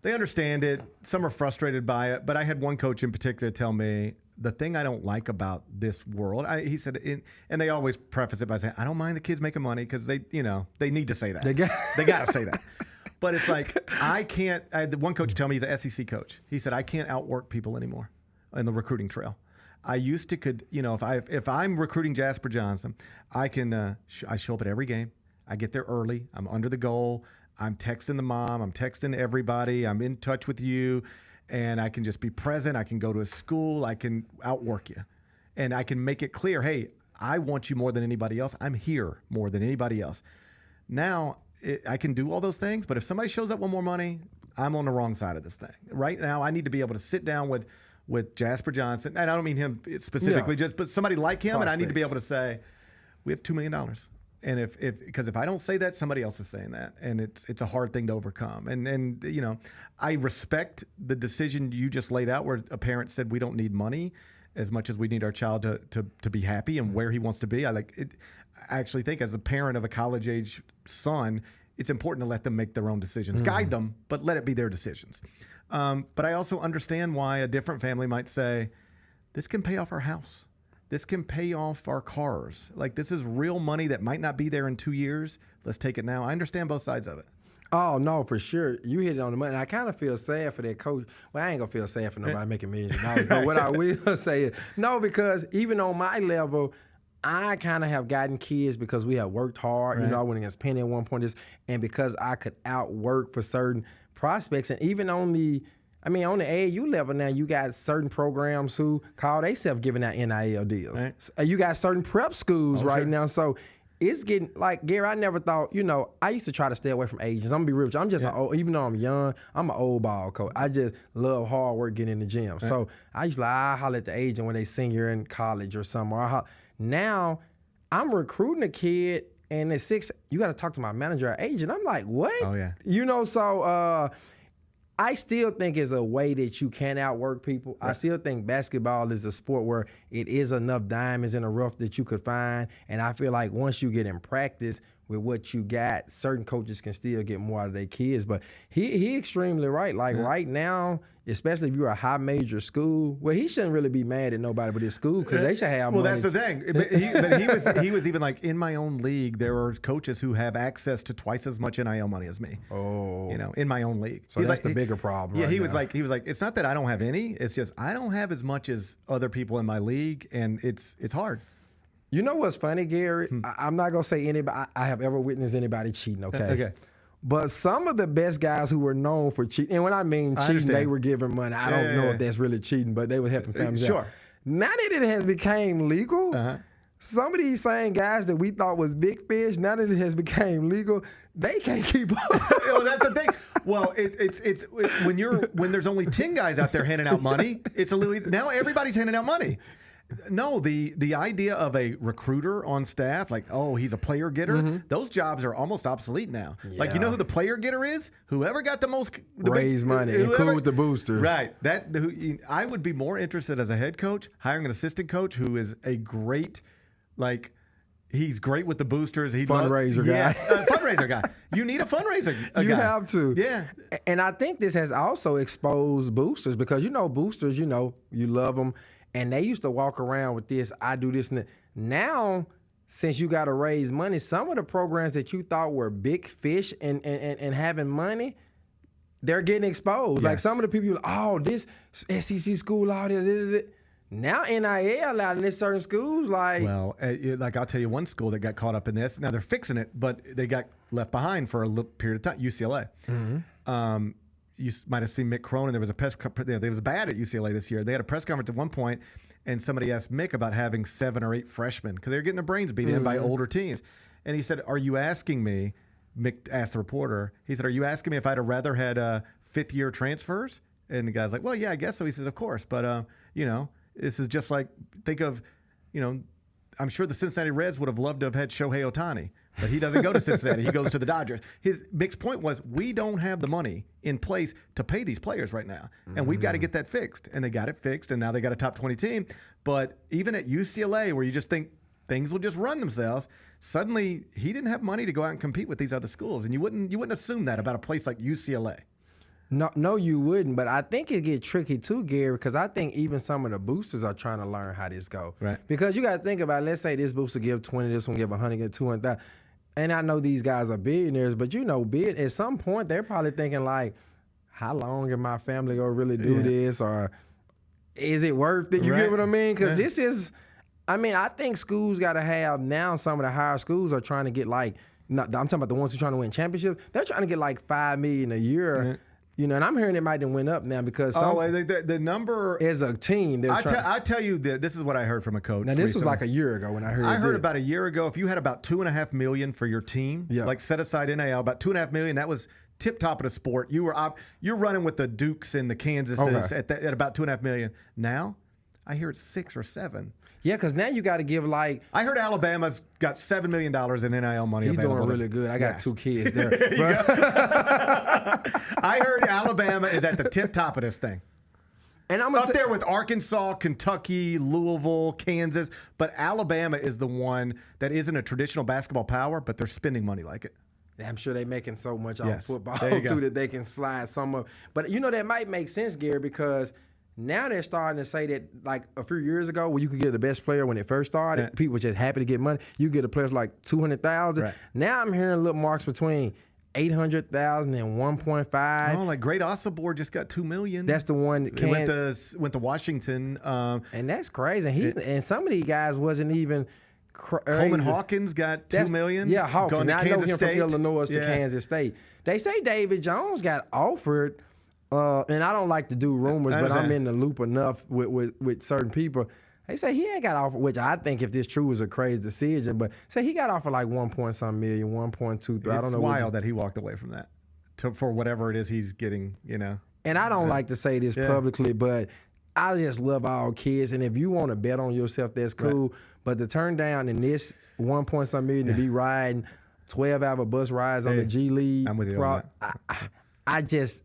they understand it. Some are frustrated by it, but I had one coach in particular tell me, the thing I don't like about this world, he said, and they always preface it by saying, I don't mind the kids making money, because they need to say that. They got to say that. But it's like, I had one coach tell me, he's an SEC coach. He said, I can't outwork people anymore in the recruiting trail. I used to if I'm recruiting Jasper Johnson, I can I show up at every game. I get there early. I'm under the goal. I'm texting the mom. I'm texting everybody. I'm in touch with you, and I can just be present. I can go to a school. I can outwork you, and I can make it clear, hey, I want you more than anybody else. I'm here more than anybody else. Now I can do all those things, but if somebody shows up with more money, I'm on the wrong side of this thing. Right now, I need to be able to sit down with Jasper Johnson, and I don't mean him specifically, but somebody like him, and I need to be able to say, we have $2 million. And because if I don't say that, somebody else is saying that, and it's a hard thing to overcome. And I respect the decision you just laid out, where a parent said we don't need money as much as we need our child to be happy and where he wants to be. I actually think, as a parent of a college age son, it's important to let them make their own decisions, guide them, but let it be their decisions. But I also understand why a different family might say, this can pay off our house. This can pay off our cars. Like, this is real money that might not be there in 2 years. Let's take it now. I understand both sides of it. Oh, no, for sure. You hit it on the money. I kind of feel sad for that coach. Well, I ain't going to feel sad for nobody making millions of dollars. But what I will say is, no, because even on my level, I kind of have gotten kids because we have worked hard. Right. I went against Penny at one point, and because I could outwork for certain prospects. And even on the AAU level now, you got certain programs who call themselves giving out NIL deals. Right. You got certain prep schools now. So it's getting, like, Gary, I never thought, I used to try to stay away from agents. I'm going to be real with you. I'm just even though I'm young, I'm an old ball coach. I just love hard work getting in the gym. Right. So I used to I holler at the agent when they senior in college or something. Now I'm recruiting a kid, and at 6, you got to talk to my manager or agent. I'm like, what? Oh, yeah. So I still think it's a way that you can outwork people. Right. I still think basketball is a sport where it is enough diamonds in the rough that you could find. And I feel like once you get in practice with what you got, certain coaches can still get more out of their kids. But he extremely right. Like right now, especially if you're a high major school, well, he shouldn't really be mad at nobody but his school, because they should have money. Well, that's the thing. But he was even like, in my own league, there are coaches who have access to twice as much NIL money as me. Oh. In my own league. So that's the bigger problem. Yeah, he was like, it's not that I don't have any. It's just I don't have as much as other people in my league, and it's hard. You know what's funny, Gary? I'm not going to say anybody. I have ever witnessed anybody cheating, okay? Okay. But some of the best guys who were known for cheating, and when I mean cheating, they were giving money. I don't know if that's really cheating, but they were helping families out. Now that it has become legal, some of these same guys that we thought was big fish, now that it has become legal, They can't keep up. Well, that's the thing. Well, it's when there's only 10 guys out there handing out money, it's a little. Now everybody's handing out money. No, the idea of a recruiter on staff, like, oh, he's a player getter, those jobs are almost obsolete now. Yeah. Like, you know who the player getter is? Whoever got the most raise money, include the boosters. Right. I would be more interested as a head coach hiring an assistant coach who is a great, like. He's great with the boosters. Fundraiser guy. Yes, fundraiser guy. You need a fundraiser guy. You have to. Yeah. And I think this has also exposed boosters because, boosters, you love them. And they used to walk around with this, I do this and that. Now, since you got to raise money, some of the programs that you thought were big fish and having money, they're getting exposed. Yes. Like some of the people, this SEC school out there. Now NIL allowed in certain schools, like. Well, I'll tell you one school that got caught up in this. Now they're fixing it, but they got left behind for a little period of time. UCLA. Mm-hmm. You might have seen Mick Cronin. There was they was bad at UCLA this year. They had a press conference at one point, and somebody asked Mick about having 7 or 8 freshmen because they were getting their brains beat in by older teams. And he said, "Are you asking me?" Mick asked the reporter. He said, "Are you asking me if I'd have rather had 5th-year transfers?" And the guy's like, "Well, yeah, I guess so." He says, "Of course, but this is just like, think of, I'm sure the Cincinnati Reds would have loved to have had Shohei Ohtani, but he doesn't go to Cincinnati. He goes to the Dodgers." Mick's point was, we don't have the money in place to pay these players right now, and we've got to get that fixed. And they got it fixed, and now they got a top 20 team. But even at UCLA, where you just think things will just run themselves, suddenly he didn't have money to go out and compete with these other schools. And you wouldn't assume that about a place like UCLA. No, you wouldn't. But I think it get tricky too, Gary, because I think even some of the boosters are trying to learn how this go. Right. Because you got to think about, let's say this booster give 20, this one give 100, get 200,000. And I know these guys are billionaires, but at some point they're probably thinking like, how long am my family gonna really do this, or is it worth it? You get what I mean? Because this is, I think schools got to have now. Some of the higher schools are trying to get I'm talking about the ones who are trying to win championships. They're trying to get like $5 million a year. And I'm hearing it might have went up now because the number is a team. I tell you that this is what I heard from a coach. Now this was like a year ago when I heard. I heard about a year ago. If you had about $2.5 million for your team, like set aside NIL, about $2.5 million, that was tip top of the sport. You're running with the Dukes and the Kansases at about $2.5 million. Now, I hear it's 6 or 7. Yeah, because now you got to give I heard Alabama's got $7 million in NIL money. He's doing really good. I got 2 kids there. I heard Alabama is at the tip top of this thing. And I'm up there with Arkansas, Kentucky, Louisville, Kansas. But Alabama is the one that isn't a traditional basketball power, but they're spending money like it. I'm sure they're making so much on football too that they can slide some of. But that might make sense, Gary, because now they're starting to say that, like a few years ago, where you could get the best player when it first started, people were just happy to get money. You get a player like $200,000. Right. Now I'm hearing little marks between $800,000 and 1.5. Oh, like Great Osabor just got $2 million. That's the one that went to Washington. And that's crazy. And some of these guys wasn't even. Coleman Hawkins got $2 million. Yeah, Hawkins. Going to now Kansas I know him State. From Illinois to Kansas State. They say David Jones got offered. And I don't like to do rumors, but I'm in the loop enough with certain people. They say he ain't got offered, which I think if this true is a crazy decision, but say he got offered like 1.some million, 1.23. I don't know. It's wild that he walked away from that for whatever it is he's getting, And I don't like to say this publicly, but I just love all kids. And if you want to bet on yourself, that's cool. Right. But to turn down in this 1.some million to be riding 12-hour bus rides on the G League, I'm with you on that.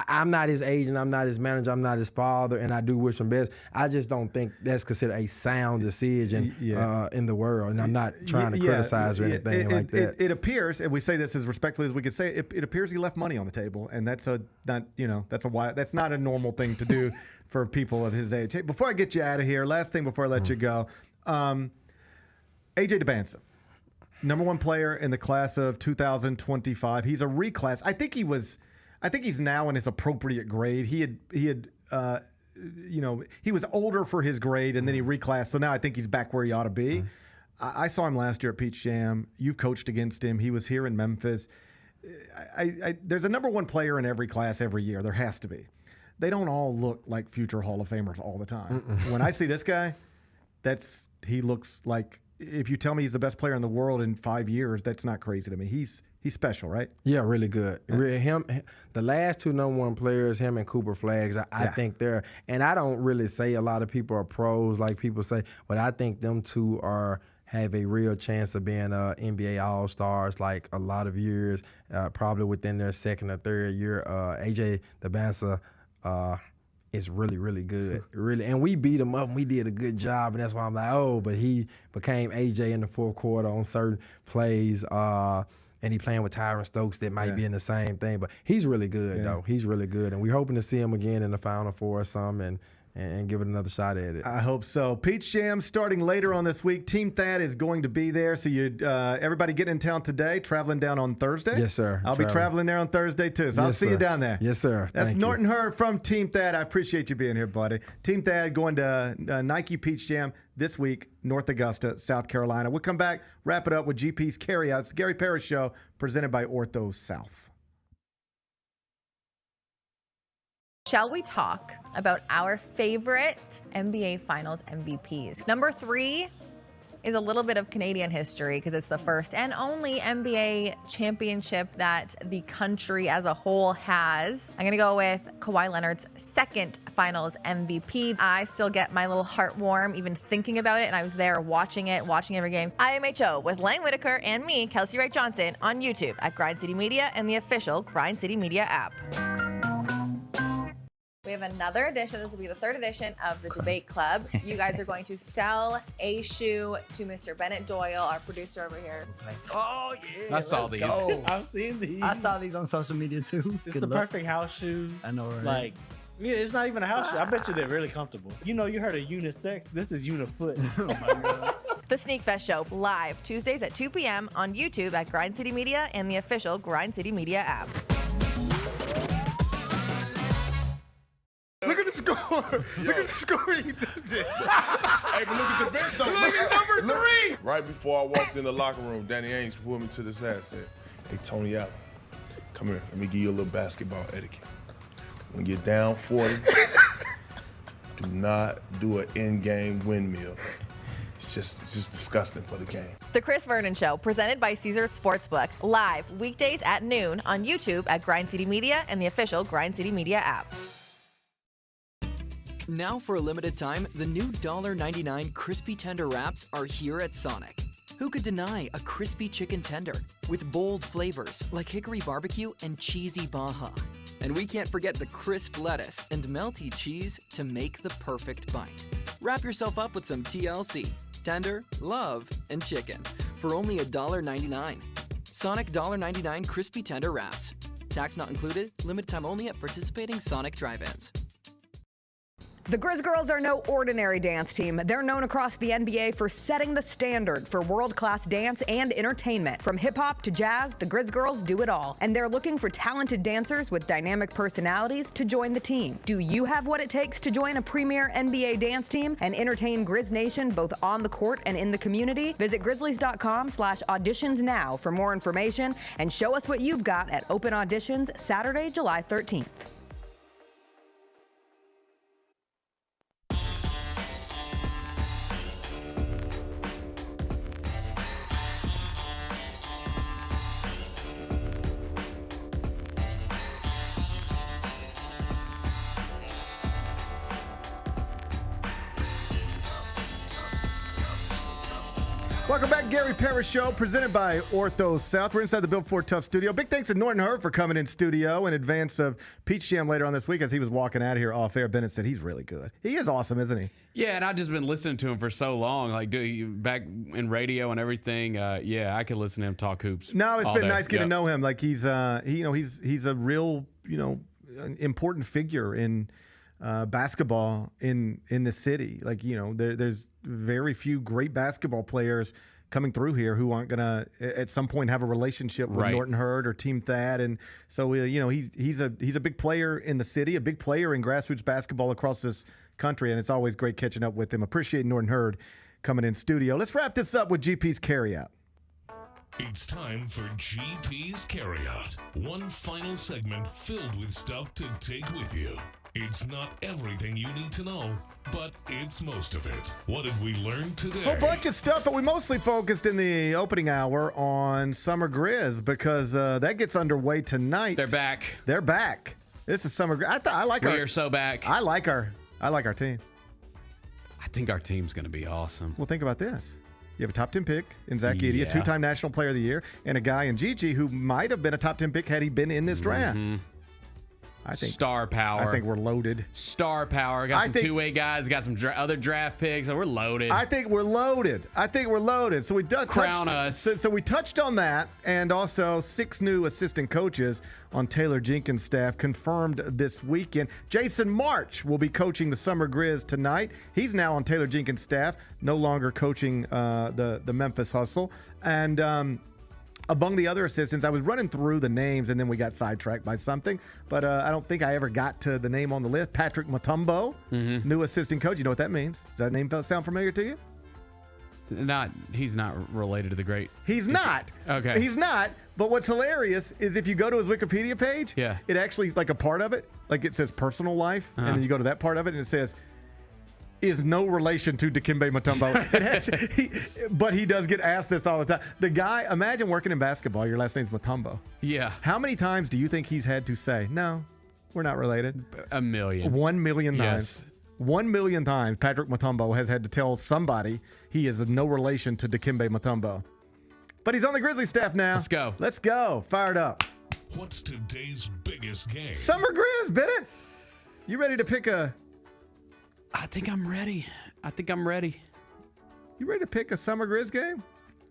I'm not his agent, I'm not his manager, I'm not his father, and I do wish him best. I just don't think that's considered a sound decision in the world, and I'm not trying to criticize or anything like that. It appears, and we say this as respectfully as we could say, it appears he left money on the table, and that's not a normal thing to do for people of his age. Hey, before I get you out of here, last thing before I let you go, AJ DeBanza. Number 1 player in the class of 2025. He's a reclass. I think he's now in his appropriate grade. He was older for his grade, and then he reclassed. So now I think he's back where he ought to be. I saw him last year at Peach Jam. You've coached against him. He was here in Memphis. There's a number 1 player in every class every year. There has to be. They don't all look like future Hall of Famers all the time. When I see this guy, he looks like, if you tell me he's the best player in the world in 5 years, that's not crazy to me. He's special, right? Yeah, really good. Him, the last two #1 players, him and Cooper Flags, I think they're, and I don't really say a lot of people are pros like people say, but I think them two have a real chance of being NBA All-Stars like a lot of years, probably within their second or third year. AJ Dabansa is really, really good. Really, and we beat him up and we did a good job, and that's why I'm like, oh, but he became AJ in the fourth quarter on certain plays. And he playing with Tyron Stokes that might be in the same thing. But he's really good, though. He's really good. And we're hoping to see him again in the Final Four or something and give it another shot at it. I hope so. Peach Jam starting later on this week. Team Thad is going to be there. So everybody getting in town today, traveling down on Thursday? Yes, sir. I'll be traveling there on Thursday, too. So I'll see you down there. Yes, sir. That's Norton Hurd from Team Thad. I appreciate you being here, buddy. Team Thad going to Nike Peach Jam this week, North Augusta, South Carolina. We'll come back, wrap it up with GP's Carryout. It's the Gary Parrish Show, presented by Ortho South. Shall we talk about our favorite NBA Finals MVPs? Number 3 is a little bit of Canadian history because it's the first and only NBA championship that the country as a whole has. I'm going to go with Kawhi Leonard's second Finals MVP. I still get my little heart warm even thinking about it, and I was there watching every game. IMHO with Lang Whitaker and me, Kelsey Wright Johnson, on YouTube at Grind City Media and the official Grind City Media app. We have another edition. This will be the third edition of the Debate Club. You guys are going to sell a shoe to Mr. Bennett Doyle, our producer over here. Oh, yeah. I saw these. I've seen these. I saw these on social media too. It's the perfect house shoe. I know, right? Like, yeah, it's not even a house shoe. I bet you they're really comfortable. You know, you heard of unisex. This is unifoot. Oh, my God. The Sneak Fest Show, live Tuesdays at 2 p.m. on YouTube at Grind City Media and the official Grind City Media app. Look at the score. Look at the score. He does this. Hey, but look at the bench, though. Look at number 3. Right before I walked in the locker room, Danny Ainge pulled me to the side and said, hey, Tony Allen, come here. Let me give you a little basketball etiquette. When you're down 40, do not do an in-game windmill. It's just disgusting for the game. The Chris Vernon Show, presented by Caesars Sportsbook, live weekdays at noon on YouTube at Grind City Media and the official Grind City Media app. Now for a limited time, the new $1.99 crispy tender wraps are here at Sonic. Who could deny a crispy chicken tender with bold flavors like hickory barbecue and cheesy Baja? And we can't forget the crisp lettuce and melty cheese to make the perfect bite. Wrap yourself up with some TLC, tender, love, and chicken for only $1.99. Sonic $1.99 crispy tender wraps. Tax not included, limited time only at participating Sonic drive-ins. The Grizz girls are no ordinary dance team. They're known across the NBA for setting the standard for world-class dance and entertainment. From hip-hop to jazz, the Grizz girls do it all. And they're looking for talented dancers with dynamic personalities to join the team. Do you have what it takes to join a premier NBA dance team and entertain Grizz Nation both on the court and in the community? Visit grizzlies.com/auditions now for more information and show us what you've got at open auditions Saturday, July 13th. Welcome back, Gary Parrish Show, presented by Ortho South. We're inside the Built Ford Tough studio. Big thanks to Norton Hurd for coming in studio in advance of Peach Jam later on this week. As he was walking out of here off air, Bennett said he's really good. He is awesome, isn't he? Yeah, and I've just been listening to him for so long, like back in radio and everything. Yeah, I could listen to him talk hoops. No, it's all been day. nice getting to know him. Like he's he's a real important figure in basketball in the city. Like there's very few great basketball players coming through here who aren't gonna at some point have a relationship with Norton Hurd or Team Thad, and so he's a big player in the city, a big player in grassroots basketball across this country, and it's always great catching up with him. Appreciate Norton Hurd coming in studio. Let's wrap this up with GP's Carryout. It's time for GP's Carryout. One final segment filled with stuff to take with you. It's not everything you need to know, but it's most of it. What did we learn today? A bunch of stuff, but we mostly focused in the opening hour on Summer Grizz because that gets underway tonight. They're back. They're back. This is Summer Grizz. I like we our. We are so back. I like our team. I think our team's going to be awesome. Well, think about this. You have a top 10 pick in Zach Edey, a two-time National Player of the Year, and a guy in Gigi who might have been a top 10 pick had he been in this draft. I think star power. I think we're loaded. Star power. Got some two-way guys. Got some other draft picks. So we're loaded. I think we're loaded. So we crown us. So we touched on that, and also 6 new assistant coaches on Taylor Jenkins' staff confirmed this weekend. Jason March will be coaching the Summer Grizz tonight. He's now on Taylor Jenkins' staff, no longer coaching the Memphis Hustle. And among the other assistants, I was running through the names, and then we got sidetracked by something. But I don't think I ever got to the name on the list. Patrick Mutombo, new assistant coach. You know what that means? Does that name sound familiar to you? He's not related to the great. He's not. Okay. He's not. But what's hilarious is if you go to his Wikipedia page, it actually, like a part of it, like it says personal life, and then you go to that part of it, and it says, is no relation to Dikembe Mutombo. But he does get asked this all the time. The guy, imagine working in basketball, your last name's Mutombo. Yeah. How many times do you think he's had to say, no, we're not related? 1 million. 1 million times. Yes. 1 million times Patrick Mutombo has had to tell somebody he is of no relation to Dikembe Mutombo. But he's on the Grizzlies staff now. Let's go. Let's go. Fired up. What's today's biggest game? Summer Grizz, Bennett. You ready to pick a... I think I'm ready. You ready to pick a Summer Grizz game?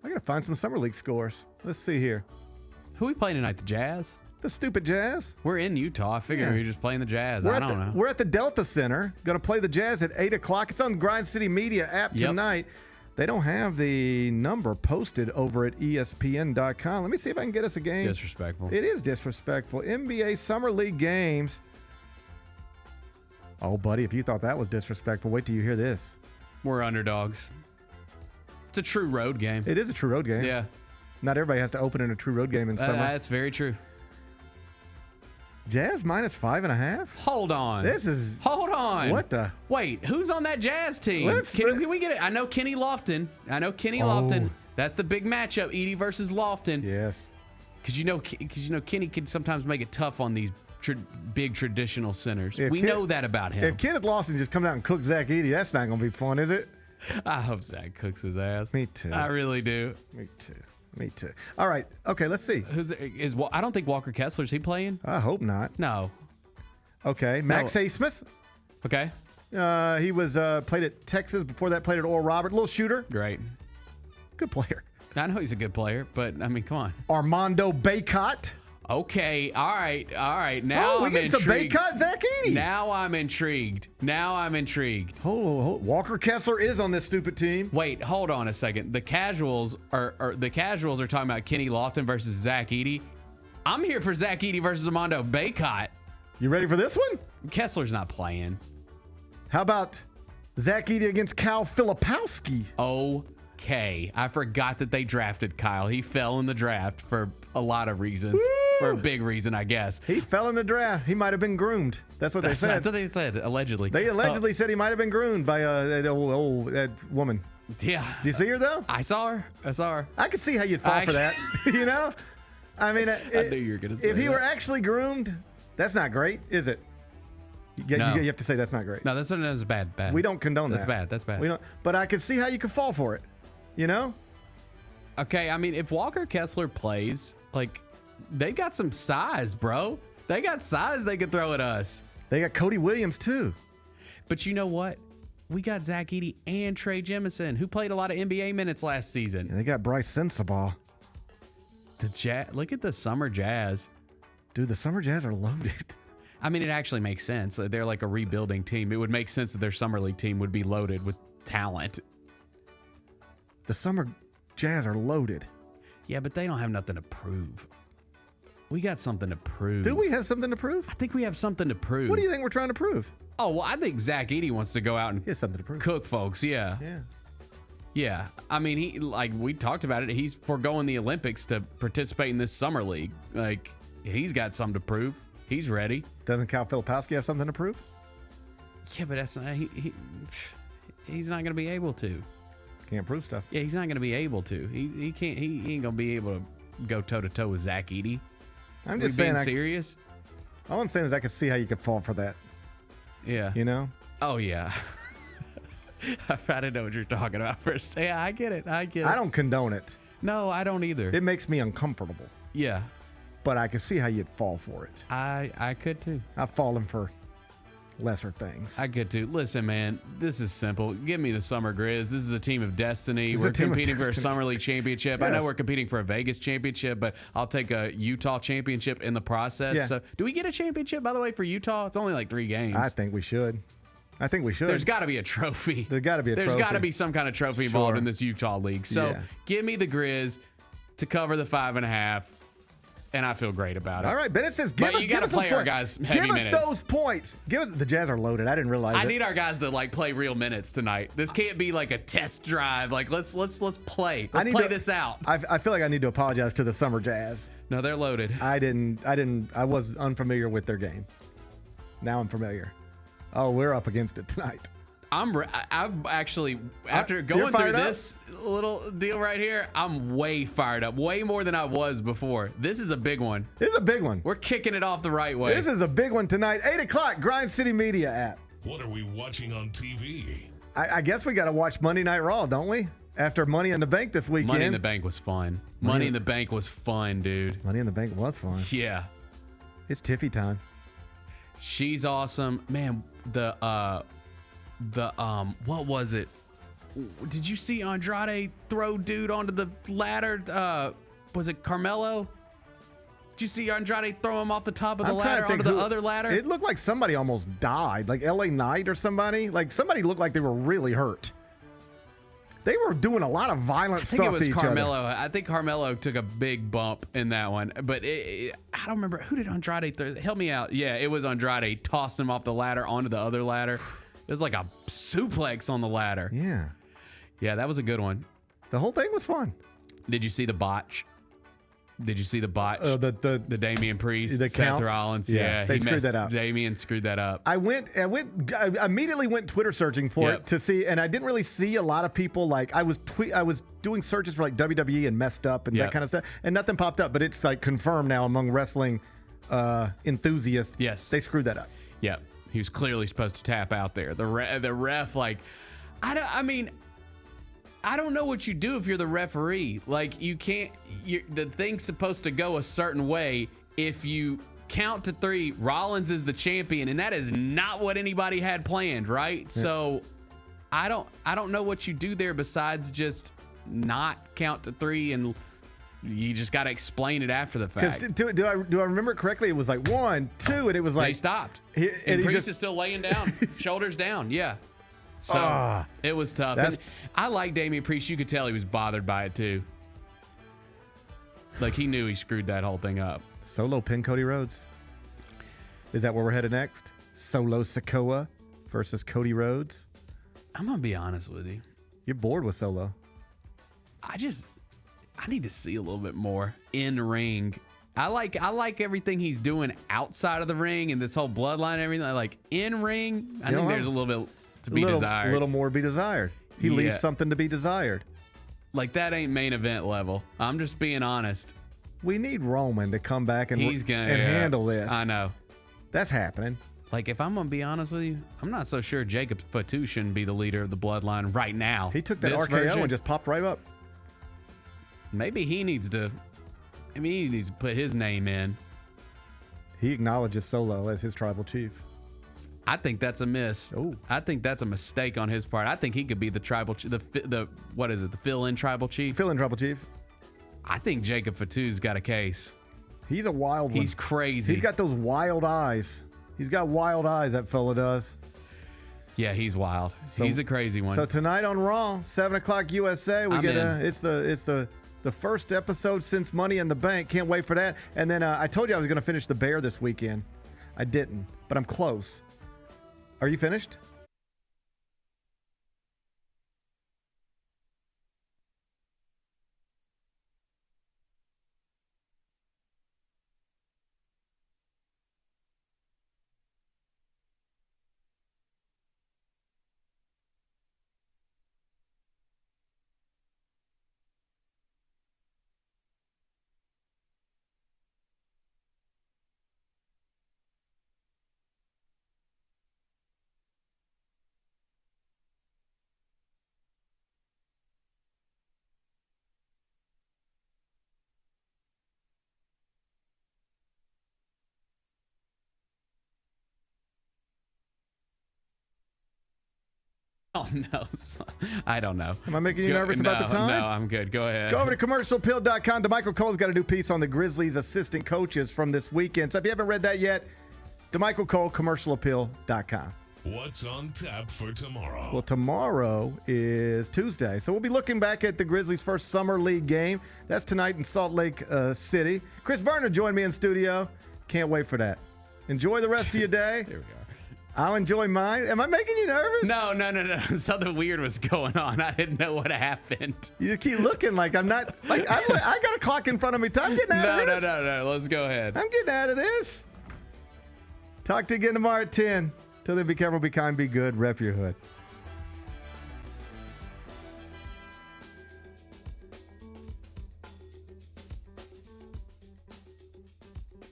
I got to find some Summer League scores. Let's see here. Who are we playing tonight? The Jazz? The stupid Jazz. We're in Utah. I figured we were just playing the Jazz. I don't know. We're at the Delta Center. Going to play the Jazz at 8 o'clock. It's on the Grind City Media app tonight. They don't have the number posted over at ESPN.com. Let me see if I can get us a game. Disrespectful. It is disrespectful. NBA Summer League games. Oh, buddy, if you thought that was disrespectful, wait till you hear this. We're underdogs. It's a true road game. It is a true road game. Yeah. Not everybody has to open in a true road game in summer. That's very true. Jazz minus 5.5? Hold on. Hold on. What the? Wait, who's on that Jazz team? Can we get it? I know Kenny Lofton. Lofton. That's the big matchup, Edey versus Lofton. Yes. Because you know Kenny can sometimes make it tough on these big traditional centers. We know that about him. If Kenneth Lawson just comes out and cooks Zach Edey, that's not going to be fun, is it? I hope Zach cooks his ass. Me too. I really do. Me too. All right. Okay, let's see. I don't think Walker Kessler's he playing? I hope not. No. Okay. Max Asmus. Okay. He was played at Texas. Before that, played at Oral Roberts. Little shooter. Great. Good player. I know he's a good player, but I mean, come on. Armando Bacot. Okay, all right. Now we I'm get some intrigued. Bacot, Zach Edey. Now I'm intrigued. Walker Kessler is on this stupid team. Wait, hold on a second. The casuals are talking about Kenny Lofton versus Zach Edey. I'm here for Zach Edey versus Armando Bacot. You ready for this one? Kessler's not playing. How about Zach Edey against Kyle Filipowski? Okay, I forgot that they drafted Kyle. He fell in the draft for a lot of reasons. For a big reason, I guess. He fell in the draft. He might have been groomed. That's what they said. That's what they said, allegedly. They allegedly said he might have been groomed by that old woman. Yeah. Do you see her, though? I saw her. I could see how you'd fall for that. You know? I mean, I knew you were going to say if he that. were actually groomed, that's not great, is it? You have to say that's not great. No, that's bad. We don't condone that. That's bad. We don't. But I could see how you could fall for it. You know? Okay, I mean, if Walker Kessler plays, like, they got some size, bro. They got size they could throw at us. They got Cody Williams, too. But you know what? We got Zach Edey and Trey Jemison, who played a lot of NBA minutes last season. Yeah, they got Bryce Sensabaugh. Look at the Summer Jazz. Dude, the Summer Jazz are loaded. I mean, it actually makes sense. They're like a rebuilding team. It would make sense that their Summer League team would be loaded with talent. The Summer Jazz are loaded. Yeah, but they don't have nothing to prove. We got something to prove. Do we have something to prove? I think we have something to prove. What do you think we're trying to prove? Oh, well, I think Zach Edey wants to go out and something to prove. Cook folks. Yeah. Yeah. I mean, we talked about it. He's foregoing the Olympics to participate in this Summer League. Like, he's got something to prove. He's ready. Doesn't Kyle Filipowski have something to prove? Yeah, but that's not, he's not going to be able to. Can't prove stuff. Yeah, he's not going to be able to. He can't. He ain't going to be able to go toe to toe with Zach Edey. I'm just saying. Being serious. All I'm saying is I can see how you could fall for that. Yeah. You know? Oh yeah. I didn't know what you're talking about first. Yeah, I get it. I don't condone it. No, I don't either. It makes me uncomfortable. Yeah. But I can see how you'd fall for it. I could too. I've fallen for lesser things. I could too. Listen, man, this is simple. Give me the Summer Grizz. This is a team of destiny. We're competing for a Summer League championship. Yes. I know we're competing for a Vegas championship, but I'll take a Utah championship in the process. Yeah. So, do we get a championship, by the way, for Utah? It's only like 3 games. I think we should. There's got to be a trophy. There's got to be a trophy. There's got to be some kind of trophy involved in this Utah league. So give me the Grizz to cover the 5.5, and I feel great about it. All right, Bennett says, give us play our guys heavy minutes. Give us those points. The Jazz are loaded. I didn't realize I need our guys to like play real minutes tonight. This can't be like a test drive. Like let's play. Let's play this out. I feel like I need to apologize to the Summer Jazz. No, they're loaded. I was unfamiliar with their game. Now I'm familiar. Oh, we're up against it tonight. I'm actually, after going through this little deal right here, I'm way fired up. Way more than I was before. This is a big one. This is a big one. We're kicking it off the right way. This is a big one tonight. 8 o'clock, Grind City Media app. What are we watching on TV? I guess we got to watch Monday Night Raw, don't we? After Money in the Bank this weekend. Money in the Bank was fun. Money in the Bank was fun, dude. Money in the Bank was fun. Yeah. It's Tiffy time. She's awesome. Man, what was it? Did you see Andrade throw dude onto the ladder? Was it Carmelo? Did you see Andrade throw him off the top of the ladder onto the other ladder? It looked like somebody almost died, like LA Knight or somebody. Like somebody looked like they were really hurt. They were doing a lot of violent stuff to each other. I think it was Carmelo. I think Carmelo took a big bump in that one. But I don't remember. Who did Andrade throw? Help me out. Yeah, it was Andrade. Tossed him off the ladder onto the other ladder. It was like a suplex on the ladder. Yeah. Yeah, that was a good one. The whole thing was fun. Did you see the botch? Did you see the botch? The Damian Priest, the Seth count? Rollins. Yeah, they screwed that up. Damian screwed that up. I immediately went Twitter searching for it to see, and I didn't really see a lot of people. Like I was doing searches for like WWE and messed up and that kind of stuff, and nothing popped up. But it's like confirmed now among wrestling enthusiasts. Yes, they screwed that up. Yeah, he was clearly supposed to tap out there. The ref, like, I don't know what you do if you're the referee. Like, you can't. The thing's supposed to go a certain way. If you count to 3, Rollins is the champion, and that is not what anybody had planned, right? Yeah. So, I don't know what you do there besides just not count to 3, and you just got to explain it after the fact. Because do I remember it correctly? It was like 1, 2, and it was like they stopped. And Priest is still laying down, shoulders down. Yeah. So it was tough. And I like Damian Priest. You could tell he was bothered by it too. Like he knew he screwed that whole thing up. Solo pin Cody Rhodes. Is that where we're headed next? Solo Sikoa versus Cody Rhodes. I'm gonna be honest with you. You're bored with Solo. I need to see a little bit more in ring. I like everything he's doing outside of the ring and this whole bloodline and everything. I like in ring. I think there's a little bit to be desired. A little more to be desired. He leaves something to be desired. Like that ain't main event level. I'm just being honest. We need Roman to come back and handle this. I know. That's happening. Like if I'm gonna be honest with you, I'm not so sure Jacob Fatu shouldn't be the leader of the bloodline right now. He took that RKO and just popped right up. Maybe he needs to. He needs to put his name in. He acknowledges Solo as his tribal chief. I think that's a miss. Oh, I think that's a mistake on his part. I think he could be the tribal, the fill-in tribal chief. Fill-in tribal chief. I think Jacob Fatu's got a case. He's a wild one. He's crazy. He's got those wild eyes. He's got wild eyes. That fella does. Yeah, he's wild. He's a crazy one. So tonight on Raw, 7 o'clock USA, we get it's the first episode since Money in the Bank. Can't wait for that. And then I told you I was going to finish The Bear this weekend. I didn't, but I'm close. Are you finished? Oh, no. I don't know. Am I making you nervous about the time? No, I'm good. Go ahead. Go over to commercialappeal.com. DeMichael Cole's got a new piece on the Grizzlies assistant coaches from this weekend. So if you haven't read that yet, DeMichael Cole, commercialappeal.com. What's on tap for tomorrow? Well, tomorrow is Tuesday, so we'll be looking back at the Grizzlies' first Summer League game. That's tonight in Salt Lake City. Chris Verner joined me in studio. Can't wait for that. Enjoy the rest of your day. Here we go. I'll enjoy mine. Am I making you nervous? No. Something weird was going on. I didn't know what happened. You keep looking like I'm not. Like I got a clock in front of me. I'm getting out of this. No. Let's go ahead. I'm getting out of this. Talk to you again tomorrow at 10. Till then, be careful, be kind, be good. Rep your hood.